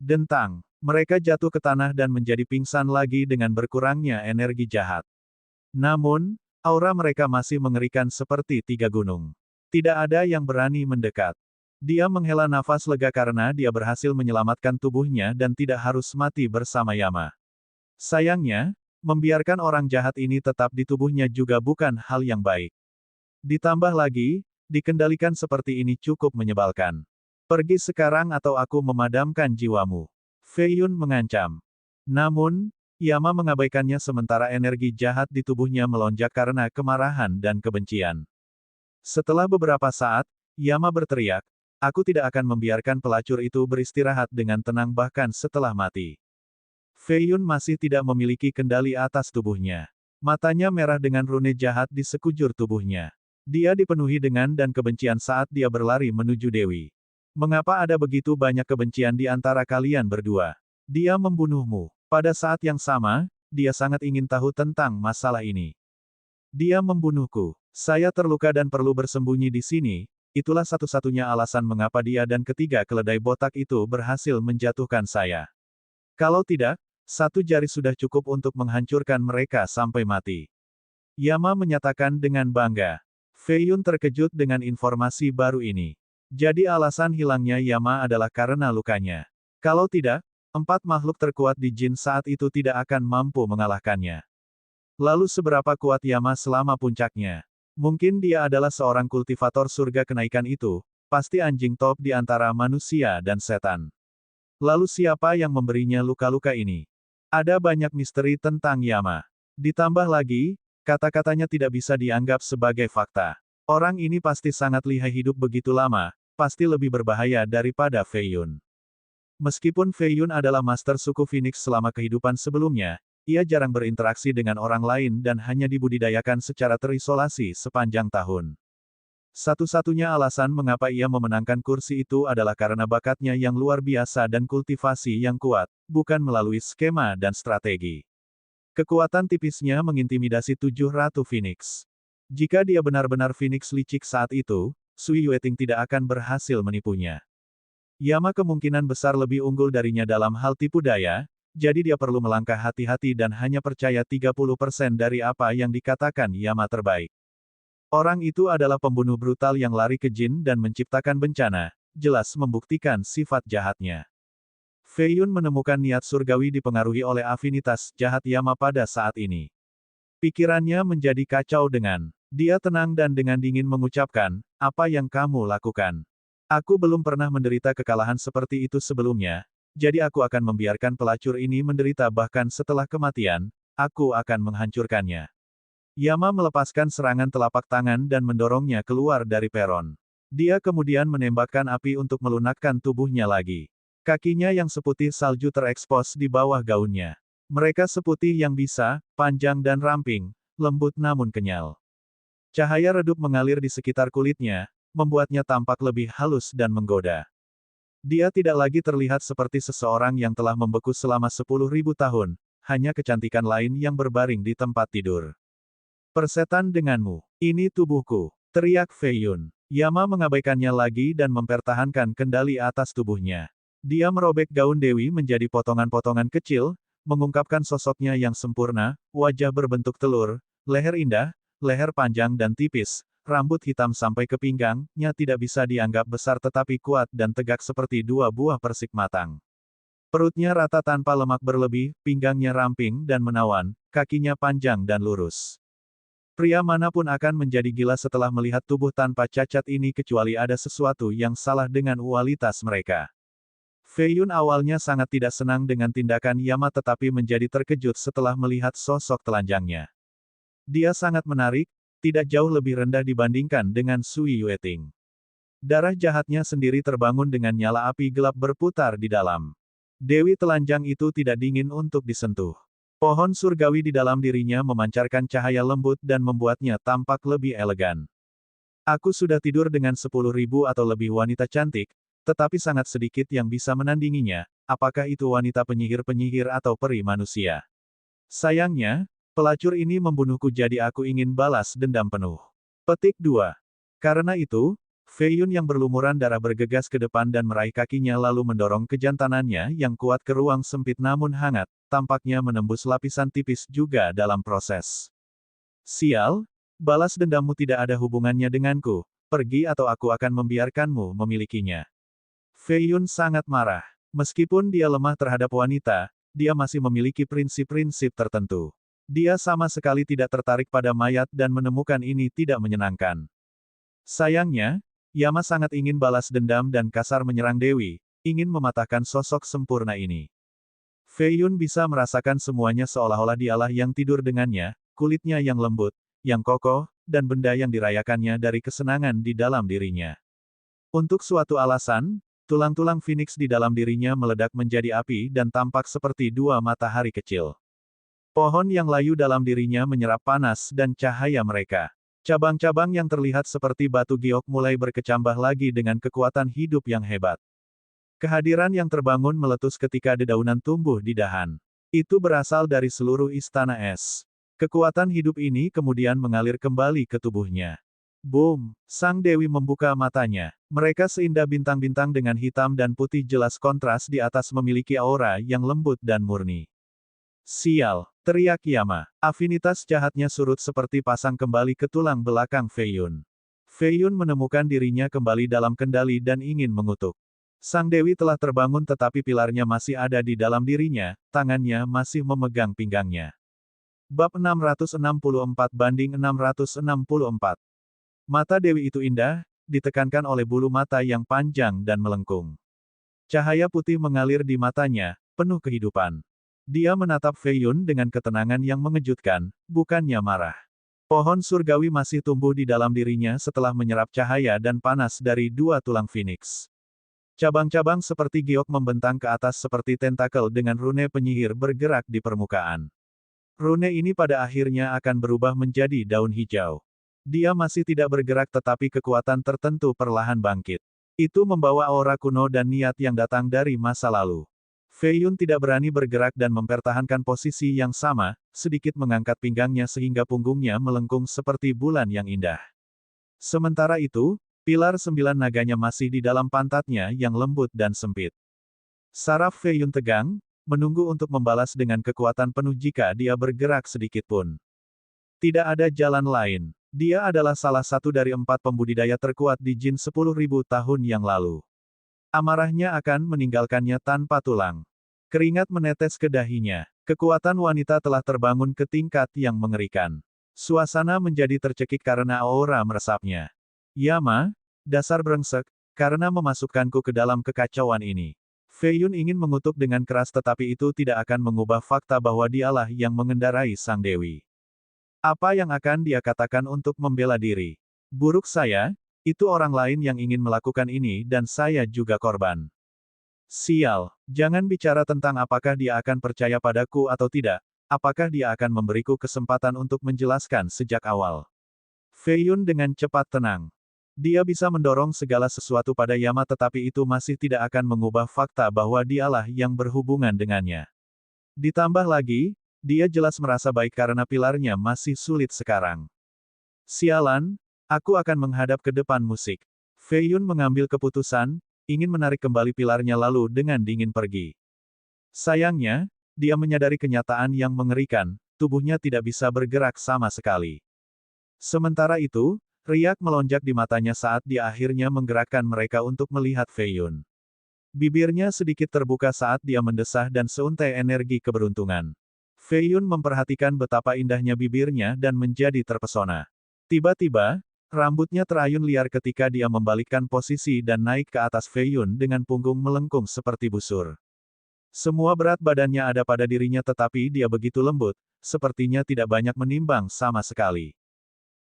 Dentang, mereka jatuh ke tanah dan menjadi pingsan lagi dengan berkurangnya energi jahat. Namun, aura mereka masih mengerikan seperti 3 gunung. Tidak ada yang berani mendekat. Dia menghela nafas lega karena dia berhasil menyelamatkan tubuhnya dan tidak harus mati bersama Yama. Sayangnya, membiarkan orang jahat ini tetap di tubuhnya juga bukan hal yang baik. Ditambah lagi, dikendalikan seperti ini cukup menyebalkan. Pergi sekarang atau aku memadamkan jiwamu. Feiyun mengancam. Namun, Yama mengabaikannya sementara energi jahat di tubuhnya melonjak karena kemarahan dan kebencian. Setelah beberapa saat, Yama berteriak, aku tidak akan membiarkan pelacur itu beristirahat dengan tenang bahkan setelah mati. Feiyun masih tidak memiliki kendali atas tubuhnya. Matanya merah dengan rune jahat di sekujur tubuhnya. Dia dipenuhi dengan dan kebencian saat dia berlari menuju Dewi. Mengapa ada begitu banyak kebencian di antara kalian berdua? Dia membunuhmu. Pada saat yang sama, dia sangat ingin tahu tentang masalah ini. Dia membunuhku. Saya terluka dan perlu bersembunyi di sini. Itulah satu-satunya alasan mengapa dia dan ketiga keledai botak itu berhasil menjatuhkan saya. Kalau tidak, 1 jari sudah cukup untuk menghancurkan mereka sampai mati. Yama menyatakan dengan bangga. Feiyun terkejut dengan informasi baru ini. Jadi alasan hilangnya Yama adalah karena lukanya. Kalau tidak, 4 makhluk terkuat di jin saat itu tidak akan mampu mengalahkannya. Lalu seberapa kuat Yama selama puncaknya? Mungkin dia adalah seorang kultivator surga kenaikan itu, pasti anjing top di antara manusia dan setan. Lalu siapa yang memberinya luka-luka ini? Ada banyak misteri tentang Yama. Ditambah lagi, kata-katanya tidak bisa dianggap sebagai fakta. Orang ini pasti sangat lihai hidup begitu lama, pasti lebih berbahaya daripada Feiyun. Meskipun Feiyun adalah master suku Phoenix selama kehidupan sebelumnya, ia jarang berinteraksi dengan orang lain dan hanya dibudidayakan secara terisolasi sepanjang tahun. Satu-satunya alasan mengapa ia memenangkan kursi itu adalah karena bakatnya yang luar biasa dan kultivasi yang kuat, bukan melalui skema dan strategi. Kekuatan tipisnya mengintimidasi 7 Ratu Phoenix. Jika dia benar-benar Phoenix licik saat itu, Sui Yueting tidak akan berhasil menipunya. Yama kemungkinan besar lebih unggul darinya dalam hal tipu daya, jadi dia perlu melangkah hati-hati dan hanya percaya 30% dari apa yang dikatakan Yama terbaik. Orang itu adalah pembunuh brutal yang lari ke jin dan menciptakan bencana, jelas membuktikan sifat jahatnya. Fei Yun menemukan niat surgawi dipengaruhi oleh afinitas jahat Yama pada saat ini. Pikirannya menjadi kacau dia tenang dan dengan dingin mengucapkan, apa yang kamu lakukan? Aku belum pernah menderita kekalahan seperti itu sebelumnya, jadi aku akan membiarkan pelacur ini menderita bahkan setelah kematian, aku akan menghancurkannya. Yama melepaskan serangan telapak tangan dan mendorongnya keluar dari peron. Dia kemudian menembakkan api untuk melunakkan tubuhnya lagi. Kakinya yang seputih salju terekspos di bawah gaunnya. Mereka seputih yang bisa, panjang dan ramping, lembut namun kenyal. Cahaya redup mengalir di sekitar kulitnya, membuatnya tampak lebih halus dan menggoda. Dia tidak lagi terlihat seperti seseorang yang telah membeku selama 10.000 tahun, hanya kecantikan lain yang berbaring di tempat tidur. Persetan denganmu, ini tubuhku, teriak Fei Yun. Yama mengabaikannya lagi dan mempertahankan kendali atas tubuhnya. Dia merobek gaun Dewi menjadi potongan-potongan kecil, mengungkapkan sosoknya yang sempurna, wajah berbentuk telur, leher indah, leher panjang dan tipis, rambut hitam sampai ke pinggangnya tidak bisa dianggap besar tetapi kuat dan tegak seperti dua buah persik matang. Perutnya rata tanpa lemak berlebih, pinggangnya ramping dan menawan, kakinya panjang dan lurus. Pria manapun akan menjadi gila setelah melihat tubuh tanpa cacat ini kecuali ada sesuatu yang salah dengan kualitas mereka. Fei Yun awalnya sangat tidak senang dengan tindakan Yama tetapi menjadi terkejut setelah melihat sosok telanjangnya. Dia sangat menarik, tidak jauh lebih rendah dibandingkan dengan Sui Yueting. Darah jahatnya sendiri terbangun dengan nyala api gelap berputar di dalam. Dewi telanjang itu tidak dingin untuk disentuh. Pohon surgawi di dalam dirinya memancarkan cahaya lembut dan membuatnya tampak lebih elegan. Aku sudah tidur dengan 10.000 atau lebih wanita cantik, tetapi sangat sedikit yang bisa menandinginya, apakah itu wanita penyihir-penyihir atau peri manusia. Sayangnya, pelacur ini membunuhku jadi aku ingin balas dendam penuh. Petik 2. Karena itu, Fei Yun yang berlumuran darah bergegas ke depan dan meraih kakinya lalu mendorong kejantanannya yang kuat ke ruang sempit namun hangat, tampaknya menembus lapisan tipis juga dalam proses. Sial, balas dendammu tidak ada hubungannya denganku, pergi atau aku akan membiarkanmu memilikinya. Fei Yun sangat marah. Meskipun dia lemah terhadap wanita, dia masih memiliki prinsip-prinsip tertentu. Dia sama sekali tidak tertarik pada mayat dan menemukan ini tidak menyenangkan. Sayangnya, Yama sangat ingin balas dendam dan kasar menyerang Dewi, ingin mematahkan sosok sempurna ini. Fei Yun bisa merasakan semuanya seolah-olah dialah yang tidur dengannya, kulitnya yang lembut, yang kokoh, dan benda yang dirayakannya dari kesenangan di dalam dirinya. Untuk suatu alasan, tulang-tulang Phoenix di dalam dirinya meledak menjadi api dan tampak seperti dua matahari kecil. Pohon yang layu dalam dirinya menyerap panas dan cahaya mereka. Cabang-cabang yang terlihat seperti batu giok mulai berkecambah lagi dengan kekuatan hidup yang hebat. Kehadiran yang terbangun meletus ketika dedaunan tumbuh di dahan. Itu berasal dari seluruh istana es. Kekuatan hidup ini kemudian mengalir kembali ke tubuhnya. Boom! Sang Dewi membuka matanya. Mereka seindah bintang-bintang dengan hitam dan putih jelas kontras di atas memiliki aura yang lembut dan murni. Sial! Teriak Yama. Afinitas jahatnya surut seperti pasang kembali ke tulang belakang Fei Yun. Fei Yun menemukan dirinya kembali dalam kendali dan ingin mengutuk. Sang Dewi telah terbangun tetapi pilarnya masih ada di dalam dirinya, tangannya masih memegang pinggangnya. Bab 664-664. Mata Dewi itu indah, ditekankan oleh bulu mata yang panjang dan melengkung. Cahaya putih mengalir di matanya, penuh kehidupan. Dia menatap Fei Yun dengan ketenangan yang mengejutkan, bukannya marah. Pohon surgawi masih tumbuh di dalam dirinya setelah menyerap cahaya dan panas dari dua tulang Phoenix. Cabang-cabang seperti giok membentang ke atas seperti tentakel dengan rune penyihir bergerak di permukaan. Rune ini pada akhirnya akan berubah menjadi daun hijau. Dia masih tidak bergerak tetapi kekuatan tertentu perlahan bangkit. Itu membawa aura kuno dan niat yang datang dari masa lalu. Fei Yun tidak berani bergerak dan mempertahankan posisi yang sama, sedikit mengangkat pinggangnya sehingga punggungnya melengkung seperti bulan yang indah. Sementara itu, Pilar 9 naganya masih di dalam pantatnya yang lembut dan sempit. Saraf Fei Yun tegang, menunggu untuk membalas dengan kekuatan penuh jika dia bergerak sedikit pun. Tidak ada jalan lain. Dia adalah salah satu dari 4 pembudidaya terkuat di Jin 10.000 tahun yang lalu. Amarahnya akan meninggalkannya tanpa tulang. Keringat menetes ke dahinya. Kekuatan wanita telah terbangun ke tingkat yang mengerikan. Suasana menjadi tercekik karena aura meresapnya. Yama, dasar brengsek, karena memasukkanku ke dalam kekacauan ini. Fei Yun ingin mengutuk dengan keras tetapi itu tidak akan mengubah fakta bahwa dialah yang mengendarai sang dewi. Apa yang akan dia katakan untuk membela diri? Buruk saya, itu orang lain yang ingin melakukan ini dan saya juga korban. Sial, jangan bicara tentang apakah dia akan percaya padaku atau tidak, apakah dia akan memberiku kesempatan untuk menjelaskan sejak awal. Fei Yun dengan cepat tenang. Dia bisa mendorong segala sesuatu pada Yama tetapi itu masih tidak akan mengubah fakta bahwa dialah yang berhubungan dengannya. Ditambah lagi, dia jelas merasa baik karena pilarnya masih sulit sekarang. Sialan, aku akan menghadap ke depan musik. Fei Yun mengambil keputusan, ingin menarik kembali pilarnya lalu dengan dingin pergi. Sayangnya, dia menyadari kenyataan yang mengerikan, tubuhnya tidak bisa bergerak sama sekali. Sementara itu, riak melonjak di matanya saat dia akhirnya menggerakkan mereka untuk melihat Fei Yun. Bibirnya sedikit terbuka saat dia mendesah dan seuntai energi keberuntungan. Fei Yun memperhatikan betapa indahnya bibirnya dan menjadi terpesona. Tiba-tiba, rambutnya terayun liar ketika dia membalikkan posisi dan naik ke atas Fei Yun dengan punggung melengkung seperti busur. Semua berat badannya ada pada dirinya tetapi dia begitu lembut, sepertinya tidak banyak menimbang sama sekali.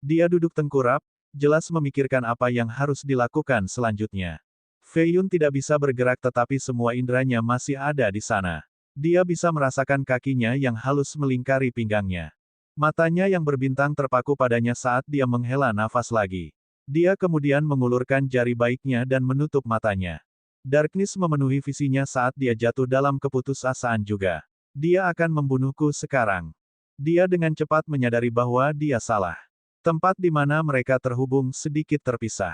Dia duduk tengkurap, jelas memikirkan apa yang harus dilakukan selanjutnya. Fei Yun tidak bisa bergerak tetapi semua inderanya masih ada di sana. Dia bisa merasakan kakinya yang halus melingkari pinggangnya. Matanya yang berbintang terpaku padanya saat dia menghela nafas lagi. Dia kemudian mengulurkan jari baiknya dan menutup matanya. Darkness memenuhi visinya saat dia jatuh dalam keputusasaan juga. Dia akan membunuhku sekarang. Dia dengan cepat menyadari bahwa dia salah. Tempat di mana mereka terhubung sedikit terpisah.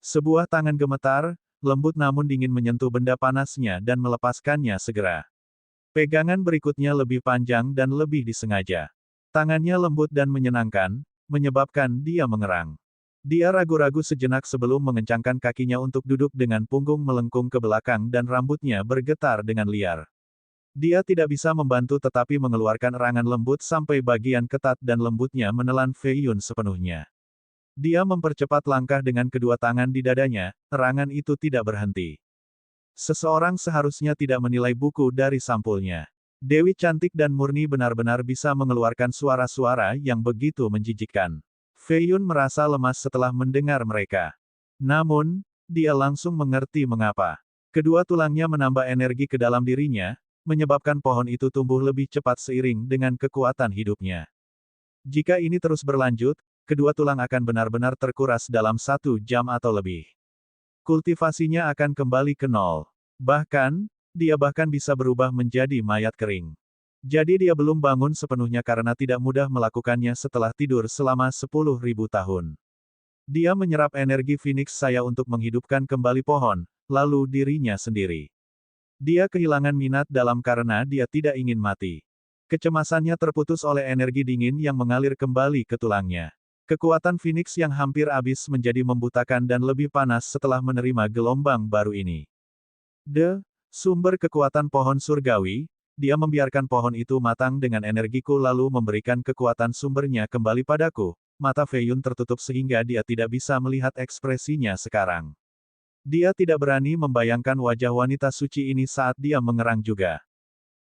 Sebuah tangan gemetar, lembut namun dingin menyentuh benda panasnya dan melepaskannya segera. Pegangan berikutnya lebih panjang dan lebih disengaja. Tangannya lembut dan menyenangkan, menyebabkan dia mengerang. Dia ragu-ragu sejenak sebelum mengencangkan kakinya untuk duduk dengan punggung melengkung ke belakang dan rambutnya bergetar dengan liar. Dia tidak bisa membantu tetapi mengeluarkan erangan lembut sampai bagian ketat dan lembutnya menelan Fei Yun sepenuhnya. Dia mempercepat langkah dengan kedua tangan di dadanya, erangan itu tidak berhenti. Seseorang seharusnya tidak menilai buku dari sampulnya. Dewi cantik dan murni benar-benar bisa mengeluarkan suara-suara yang begitu menjijikkan. Fei Yun merasa lemas setelah mendengar mereka. Namun, dia langsung mengerti mengapa. Kedua tulangnya menambah energi ke dalam dirinya, menyebabkan pohon itu tumbuh lebih cepat seiring dengan kekuatan hidupnya. Jika ini terus berlanjut, kedua tulang akan benar-benar terkuras dalam 1 jam atau lebih. Kultivasinya akan kembali ke nol. Bahkan, dia bahkan bisa berubah menjadi mayat kering. Jadi dia belum bangun sepenuhnya karena tidak mudah melakukannya setelah tidur selama 10.000 tahun. Dia menyerap energi Phoenix saya untuk menghidupkan kembali pohon, lalu dirinya sendiri. Dia kehilangan minat dalam karena dia tidak ingin mati. Kecemasannya terputus oleh energi dingin yang mengalir kembali ke tulangnya. Kekuatan Phoenix yang hampir habis menjadi membutakan dan lebih panas setelah menerima gelombang baru ini. Sumber kekuatan pohon surgawi, dia membiarkan pohon itu matang dengan energiku lalu memberikan kekuatan sumbernya kembali padaku. Mata Fei Yun tertutup sehingga dia tidak bisa melihat ekspresinya sekarang. Dia tidak berani membayangkan wajah wanita suci ini saat dia mengerang juga.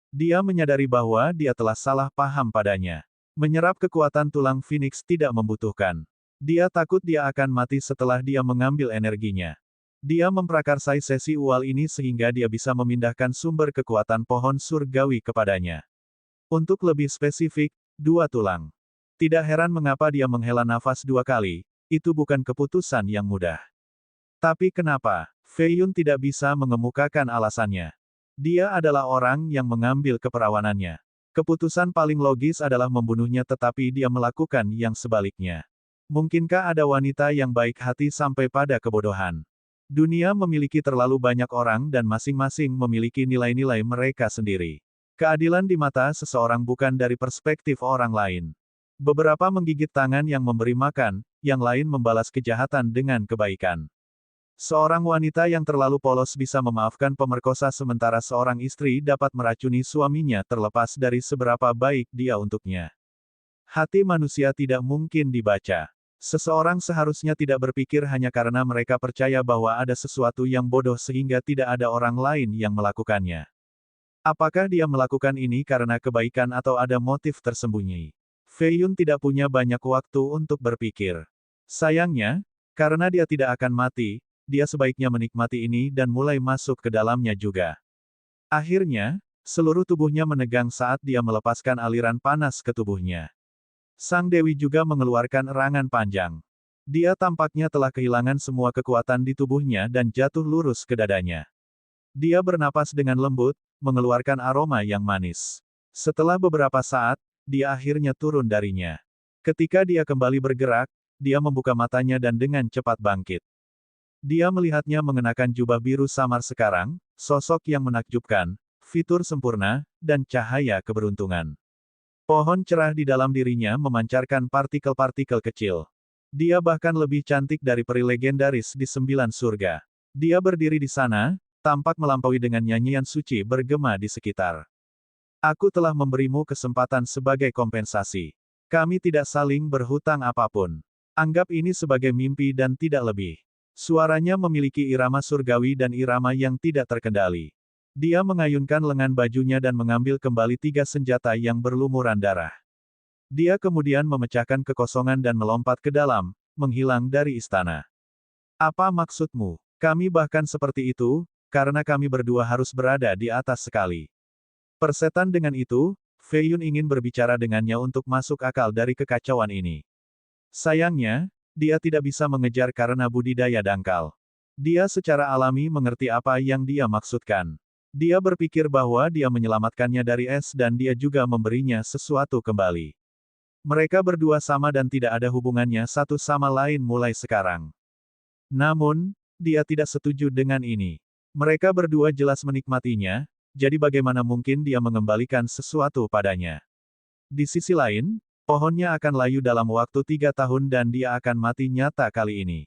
Dia menyadari bahwa dia telah salah paham padanya. Menyerap kekuatan tulang Phoenix tidak membutuhkan. Dia takut dia akan mati setelah dia mengambil energinya. Dia memprakarsai sesi ual ini sehingga dia bisa memindahkan sumber kekuatan pohon surgawi kepadanya. Untuk lebih spesifik, 2 tulang. Tidak heran mengapa dia menghela nafas 2 kali, itu bukan keputusan yang mudah. Tapi kenapa? Fei Yun tidak bisa mengemukakan alasannya. Dia adalah orang yang mengambil keperawanannya. Keputusan paling logis adalah membunuhnya tetapi dia melakukan yang sebaliknya. Mungkinkah ada wanita yang baik hati sampai pada kebodohan? Dunia memiliki terlalu banyak orang dan masing-masing memiliki nilai-nilai mereka sendiri. Keadilan di mata seseorang bukan dari perspektif orang lain. Beberapa menggigit tangan yang memberi makan, yang lain membalas kejahatan dengan kebaikan. Seorang wanita yang terlalu polos bisa memaafkan pemerkosa sementara seorang istri dapat meracuni suaminya terlepas dari seberapa baik dia untuknya. Hati manusia tidak mungkin dibaca. Seseorang seharusnya tidak berpikir hanya karena mereka percaya bahwa ada sesuatu yang bodoh sehingga tidak ada orang lain yang melakukannya. Apakah dia melakukan ini karena kebaikan atau ada motif tersembunyi? Fei Yun tidak punya banyak waktu untuk berpikir. Sayangnya, karena dia tidak akan mati, dia sebaiknya menikmati ini dan mulai masuk ke dalamnya juga. Akhirnya, seluruh tubuhnya menegang saat dia melepaskan aliran panas ke tubuhnya. Sang Dewi juga mengeluarkan erangan panjang. Dia tampaknya telah kehilangan semua kekuatan di tubuhnya dan jatuh lurus ke dadanya. Dia bernapas dengan lembut, mengeluarkan aroma yang manis. Setelah beberapa saat, dia akhirnya turun darinya. Ketika dia kembali bergerak, dia membuka matanya dan dengan cepat bangkit. Dia melihatnya mengenakan jubah biru samar sekarang, sosok yang menakjubkan, fitur sempurna, dan cahaya keberuntungan. Pohon cerah di dalam dirinya memancarkan partikel-partikel kecil. Dia bahkan lebih cantik dari peri legendaris di 9 surga. Dia berdiri di sana, tampak melampaui dengan nyanyian suci bergema di sekitar. Aku telah memberimu kesempatan sebagai kompensasi. Kami tidak saling berhutang apapun. Anggap ini sebagai mimpi dan tidak lebih. Suaranya memiliki irama surgawi dan irama yang tidak terkendali. Dia mengayunkan lengan bajunya dan mengambil kembali 3 senjata yang berlumuran darah. Dia kemudian memecahkan kekosongan dan melompat ke dalam, menghilang dari istana. Apa maksudmu? Kami bahkan seperti itu, karena kami berdua harus berada di atas sekali. Persetan dengan itu, Fei Yun ingin berbicara dengannya untuk masuk akal dari kekacauan ini. Sayangnya, dia tidak bisa mengejar karena budidaya dangkal. Dia secara alami mengerti apa yang dia maksudkan. Dia berpikir bahwa dia menyelamatkannya dari es dan dia juga memberinya sesuatu kembali. Mereka berdua sama dan tidak ada hubungannya satu sama lain mulai sekarang. Namun, dia tidak setuju dengan ini. Mereka berdua jelas menikmatinya, jadi bagaimana mungkin dia mengembalikan sesuatu padanya? Di sisi lain, pohonnya akan layu dalam waktu 3 tahun dan dia akan mati nyata kali ini.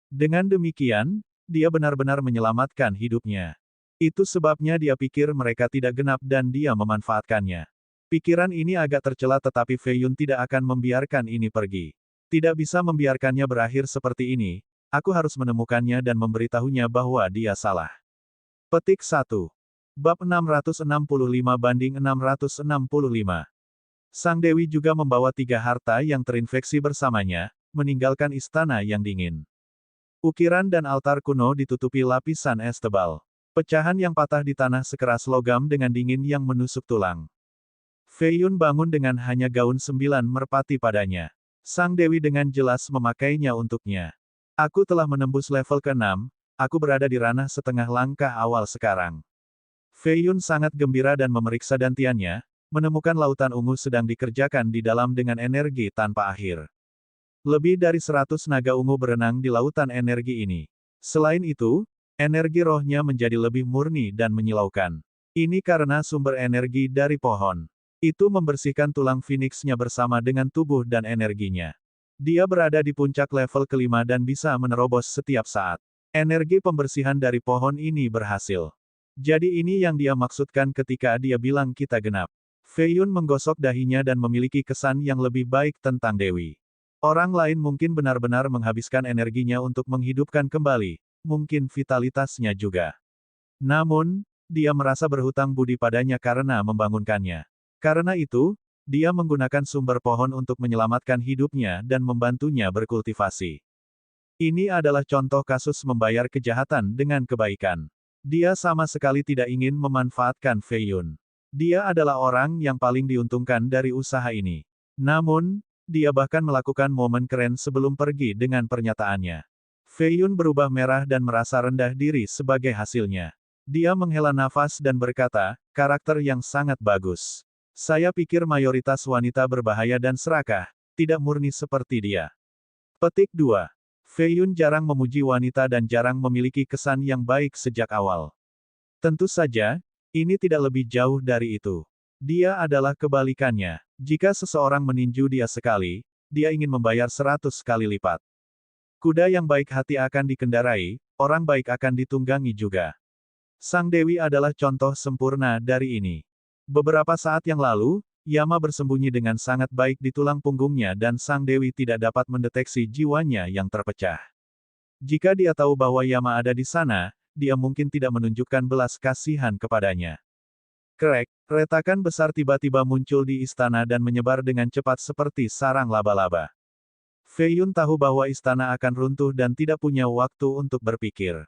Dengan demikian, dia benar-benar menyelamatkan hidupnya. Itu sebabnya dia pikir mereka tidak genap dan dia memanfaatkannya. Pikiran ini agak tercela tetapi Fei Yun tidak akan membiarkan ini pergi. Tidak bisa membiarkannya berakhir seperti ini, aku harus menemukannya dan memberitahunya bahwa dia salah. Petik 1. Bab 665-665. Sang Dewi juga membawa 3 harta yang terinfeksi bersamanya, meninggalkan istana yang dingin. Ukiran dan altar kuno ditutupi lapisan es tebal. Pecahan yang patah di tanah sekeras logam dengan dingin yang menusuk tulang. Fei Yun bangun dengan hanya gaun 9 merpati padanya. Sang Dewi dengan jelas memakainya untuknya. Aku telah menembus level ke-6, aku berada di ranah setengah langkah awal sekarang. Fei Yun sangat gembira dan memeriksa dantiannya, menemukan lautan ungu sedang dikerjakan di dalam dengan energi tanpa akhir. Lebih dari 100 naga ungu berenang di lautan energi ini. Selain itu, energi rohnya menjadi lebih murni dan menyilaukan. Ini karena sumber energi dari pohon. Itu membersihkan tulang Phoenix-nya bersama dengan tubuh dan energinya. Dia berada di puncak level ke-5 dan bisa menerobos setiap saat. Energi pembersihan dari pohon ini berhasil. Jadi ini yang dia maksudkan ketika dia bilang kita genap. Fei Yun menggosok dahinya dan memiliki kesan yang lebih baik tentang Dewi. Orang lain mungkin benar-benar menghabiskan energinya untuk menghidupkan kembali. Mungkin vitalitasnya juga. Namun, dia merasa berhutang budi padanya karena membangunkannya. Karena itu, dia menggunakan sumber pohon untuk menyelamatkan hidupnya dan membantunya berkultivasi. Ini adalah contoh kasus membayar kejahatan dengan kebaikan. Dia sama sekali tidak ingin memanfaatkan Fei Yun. Dia adalah orang yang paling diuntungkan dari usaha ini. Namun, dia bahkan melakukan momen keren sebelum pergi dengan pernyataannya. Fei Yun berubah merah dan merasa rendah diri sebagai hasilnya. Dia menghela nafas dan berkata, karakter yang sangat bagus. Saya pikir mayoritas wanita berbahaya dan serakah, tidak murni seperti dia. Petik 2. Fei Yun jarang memuji wanita dan jarang memiliki kesan yang baik sejak awal. Tentu saja, ini tidak lebih jauh dari itu. Dia adalah kebalikannya. Jika seseorang meninju dia sekali, dia ingin membayar 100 kali lipat. Kuda yang baik hati akan dikendarai, orang baik akan ditunggangi juga. Sang Dewi adalah contoh sempurna dari ini. Beberapa saat yang lalu, Yama bersembunyi dengan sangat baik di tulang punggungnya dan Sang Dewi tidak dapat mendeteksi jiwanya yang terpecah. Jika dia tahu bahwa Yama ada di sana, dia mungkin tidak menunjukkan belas kasihan kepadanya. Krek, retakan besar tiba-tiba muncul di istana dan menyebar dengan cepat seperti sarang laba-laba. Fei Yun tahu bahwa istana akan runtuh dan tidak punya waktu untuk berpikir.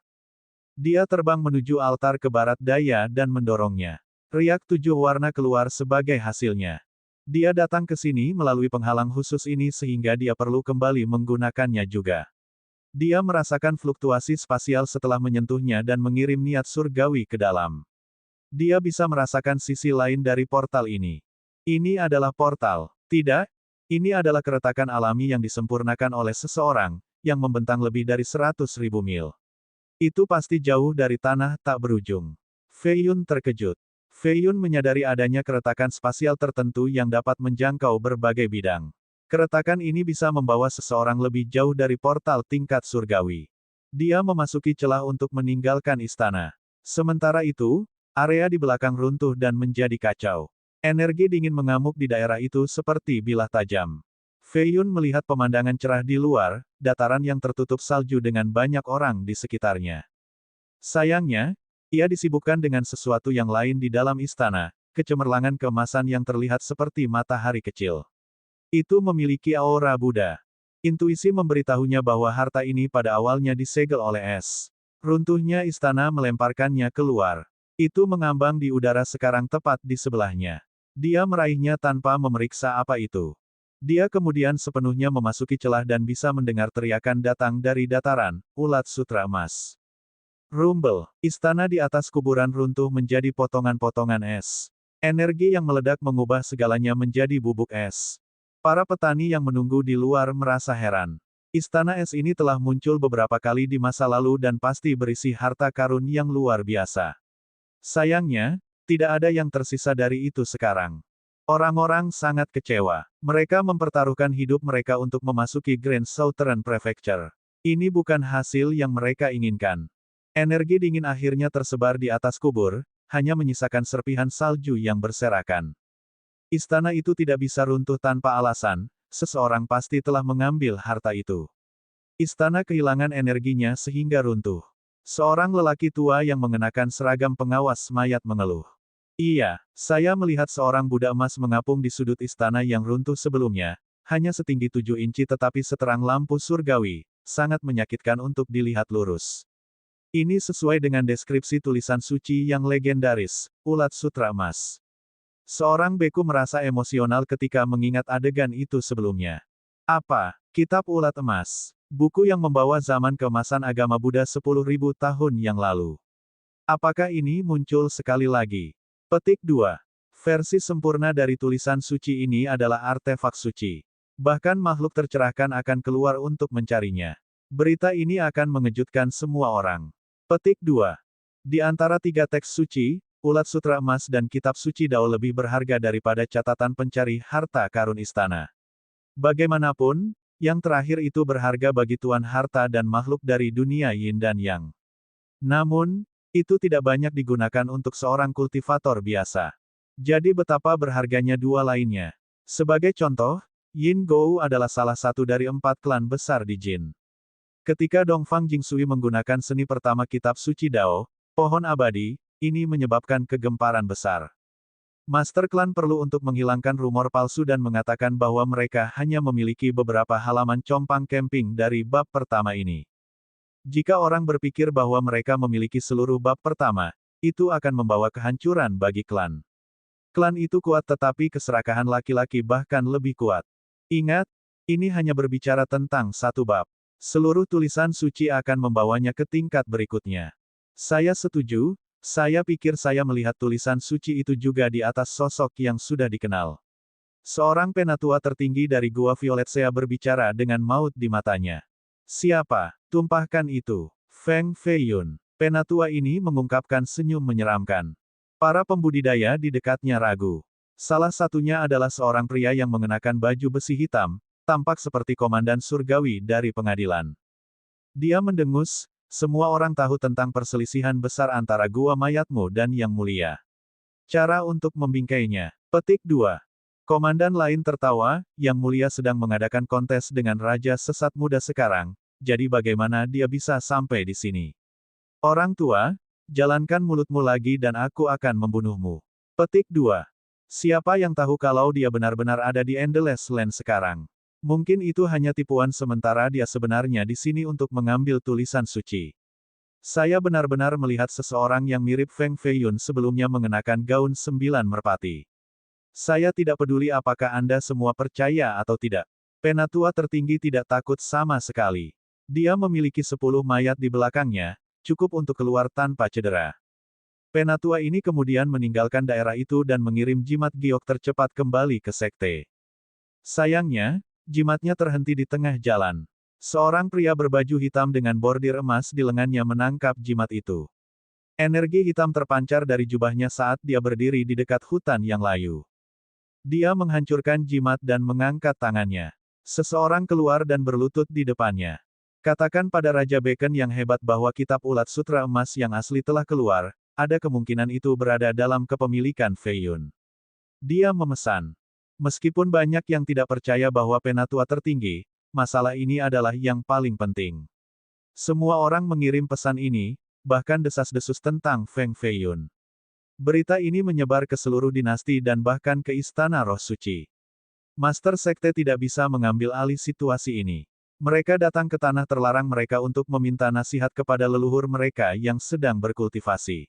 Dia terbang menuju altar ke barat daya dan mendorongnya. Riak 7 warna keluar sebagai hasilnya. Dia datang ke sini melalui penghalang khusus ini sehingga dia perlu kembali menggunakannya juga. Dia merasakan fluktuasi spasial setelah menyentuhnya dan mengirim niat surgawi ke dalam. Dia bisa merasakan sisi lain dari portal ini. Ini adalah portal. Tidak, ini adalah keretakan alami yang disempurnakan oleh seseorang, yang membentang lebih dari 100.000 mil. Itu pasti jauh dari tanah tak berujung. Fei Yun terkejut. Fei Yun menyadari adanya keretakan spasial tertentu yang dapat menjangkau berbagai bidang. Keretakan ini bisa membawa seseorang lebih jauh dari portal tingkat surgawi. Dia memasuki celah untuk meninggalkan istana. Sementara itu, area di belakang runtuh dan menjadi kacau. Energi dingin mengamuk di daerah itu seperti bilah tajam. Fei Yun melihat pemandangan cerah di luar, dataran yang tertutup salju dengan banyak orang di sekitarnya. Sayangnya, ia disibukkan dengan sesuatu yang lain di dalam istana, kecemerlangan keemasan yang terlihat seperti matahari kecil. Itu memiliki aura Buddha. Intuisi memberitahunya bahwa harta ini pada awalnya disegel oleh es. Runtuhnya istana melemparkannya keluar. Itu mengambang di udara sekarang tepat di sebelahnya. Dia meraihnya tanpa memeriksa apa itu. Dia kemudian sepenuhnya memasuki celah dan bisa mendengar teriakan datang dari dataran, ulat sutra emas. Rumble, istana di atas kuburan runtuh menjadi potongan-potongan es. Energi yang meledak mengubah segalanya menjadi bubuk es. Para petani yang menunggu di luar merasa heran. Istana es ini telah muncul beberapa kali di masa lalu dan pasti berisi harta karun yang luar biasa. Sayangnya, tidak ada yang tersisa dari itu sekarang. Orang-orang sangat kecewa. Mereka mempertaruhkan hidup mereka untuk memasuki Grand Southern Prefecture. Ini bukan hasil yang mereka inginkan. Energi dingin akhirnya tersebar di atas kubur, hanya menyisakan serpihan salju yang berserakan. Istana itu tidak bisa runtuh tanpa alasan, seseorang pasti telah mengambil harta itu. Istana kehilangan energinya sehingga runtuh. Seorang lelaki tua yang mengenakan seragam pengawas mayat mengeluh. Iya, saya melihat seorang Buddha emas mengapung di sudut istana yang runtuh sebelumnya, hanya setinggi 7 inci tetapi seterang lampu surgawi, sangat menyakitkan untuk dilihat lurus. Ini sesuai dengan deskripsi tulisan suci yang legendaris, ulat sutra emas. Seorang beku merasa emosional ketika mengingat adegan itu sebelumnya. Apa? Kitab ulat emas. Buku yang membawa zaman keemasan agama Buddha 10.000 tahun yang lalu. Apakah ini muncul sekali lagi? Petik 2. Versi sempurna dari tulisan suci ini adalah artefak suci. Bahkan makhluk tercerahkan akan keluar untuk mencarinya. Berita ini akan mengejutkan semua orang. Petik 2. Di antara 3 teks suci, ulat sutra emas dan kitab suci Dao lebih berharga daripada catatan pencari harta karun istana. Bagaimanapun, yang terakhir itu berharga bagi tuan harta dan makhluk dari dunia yin dan yang. Namun, itu tidak banyak digunakan untuk seorang kultivator biasa. Jadi betapa berharganya dua lainnya. Sebagai contoh, Yin Gou adalah salah satu dari 4 klan besar di Jin. Ketika Dongfang Jingsui menggunakan seni pertama kitab suci Dao, pohon abadi, ini menyebabkan kegemparan besar. Master klan perlu untuk menghilangkan rumor palsu dan mengatakan bahwa mereka hanya memiliki beberapa halaman compang camping dari bab pertama ini. Jika orang berpikir bahwa mereka memiliki seluruh bab pertama, itu akan membawa kehancuran bagi klan. Klan itu kuat tetapi keserakahan laki-laki bahkan lebih kuat. Ingat, ini hanya berbicara tentang satu bab. Seluruh tulisan suci akan membawanya ke tingkat berikutnya. Saya setuju, saya pikir saya melihat tulisan suci itu juga di atas sosok yang sudah dikenal. Seorang penatua tertinggi dari Gua Violet berbicara dengan maut di matanya. Siapa? Tumpahkan itu. Feng Feiyun. Penatua ini mengungkapkan senyum menyeramkan. Para pembudidaya di dekatnya ragu. Salah satunya adalah seorang pria yang mengenakan baju besi hitam, tampak seperti komandan surgawi dari pengadilan. Dia mendengus, semua orang tahu tentang perselisihan besar antara Gua Mayatmu dan Yang Mulia. Cara untuk membingkainya. Petik 2. Komandan lain tertawa, Yang Mulia sedang mengadakan kontes dengan Raja Sesat Muda sekarang, jadi bagaimana dia bisa sampai di sini? Orang tua, jalankan mulutmu lagi dan aku akan membunuhmu. Petik 2. Siapa yang tahu kalau dia benar-benar ada di Endless Land sekarang? Mungkin itu hanya tipuan sementara dia sebenarnya di sini untuk mengambil tulisan suci. Saya benar-benar melihat seseorang yang mirip Feng Feiyun sebelumnya mengenakan gaun 9 merpati. Saya tidak peduli apakah Anda semua percaya atau tidak. Penatua tertinggi tidak takut sama sekali. Dia memiliki 10 mayat di belakangnya, cukup untuk keluar tanpa cedera. Penatua ini kemudian meninggalkan daerah itu dan mengirim jimat giok tercepat kembali ke sekte. Sayangnya, jimatnya terhenti di tengah jalan. Seorang pria berbaju hitam dengan bordir emas di lengannya menangkap jimat itu. Energi hitam terpancar dari jubahnya saat dia berdiri di dekat hutan yang layu. Dia menghancurkan jimat dan mengangkat tangannya. Seseorang keluar dan berlutut di depannya. Katakan pada Raja Bacon yang hebat bahwa kitab ulat sutra emas yang asli telah keluar, ada kemungkinan itu berada dalam kepemilikan Feiyun. Dia memesan. Meskipun banyak yang tidak percaya bahwa penatua tertinggi, masalah ini adalah yang paling penting. Semua orang mengirim pesan ini, bahkan desas-desus tentang Feng Feiyun. Berita ini menyebar ke seluruh dinasti dan bahkan ke Istana Roh Suci. Master Sekte tidak bisa mengambil alih situasi ini. Mereka datang ke tanah terlarang mereka untuk meminta nasihat kepada leluhur mereka yang sedang berkultivasi.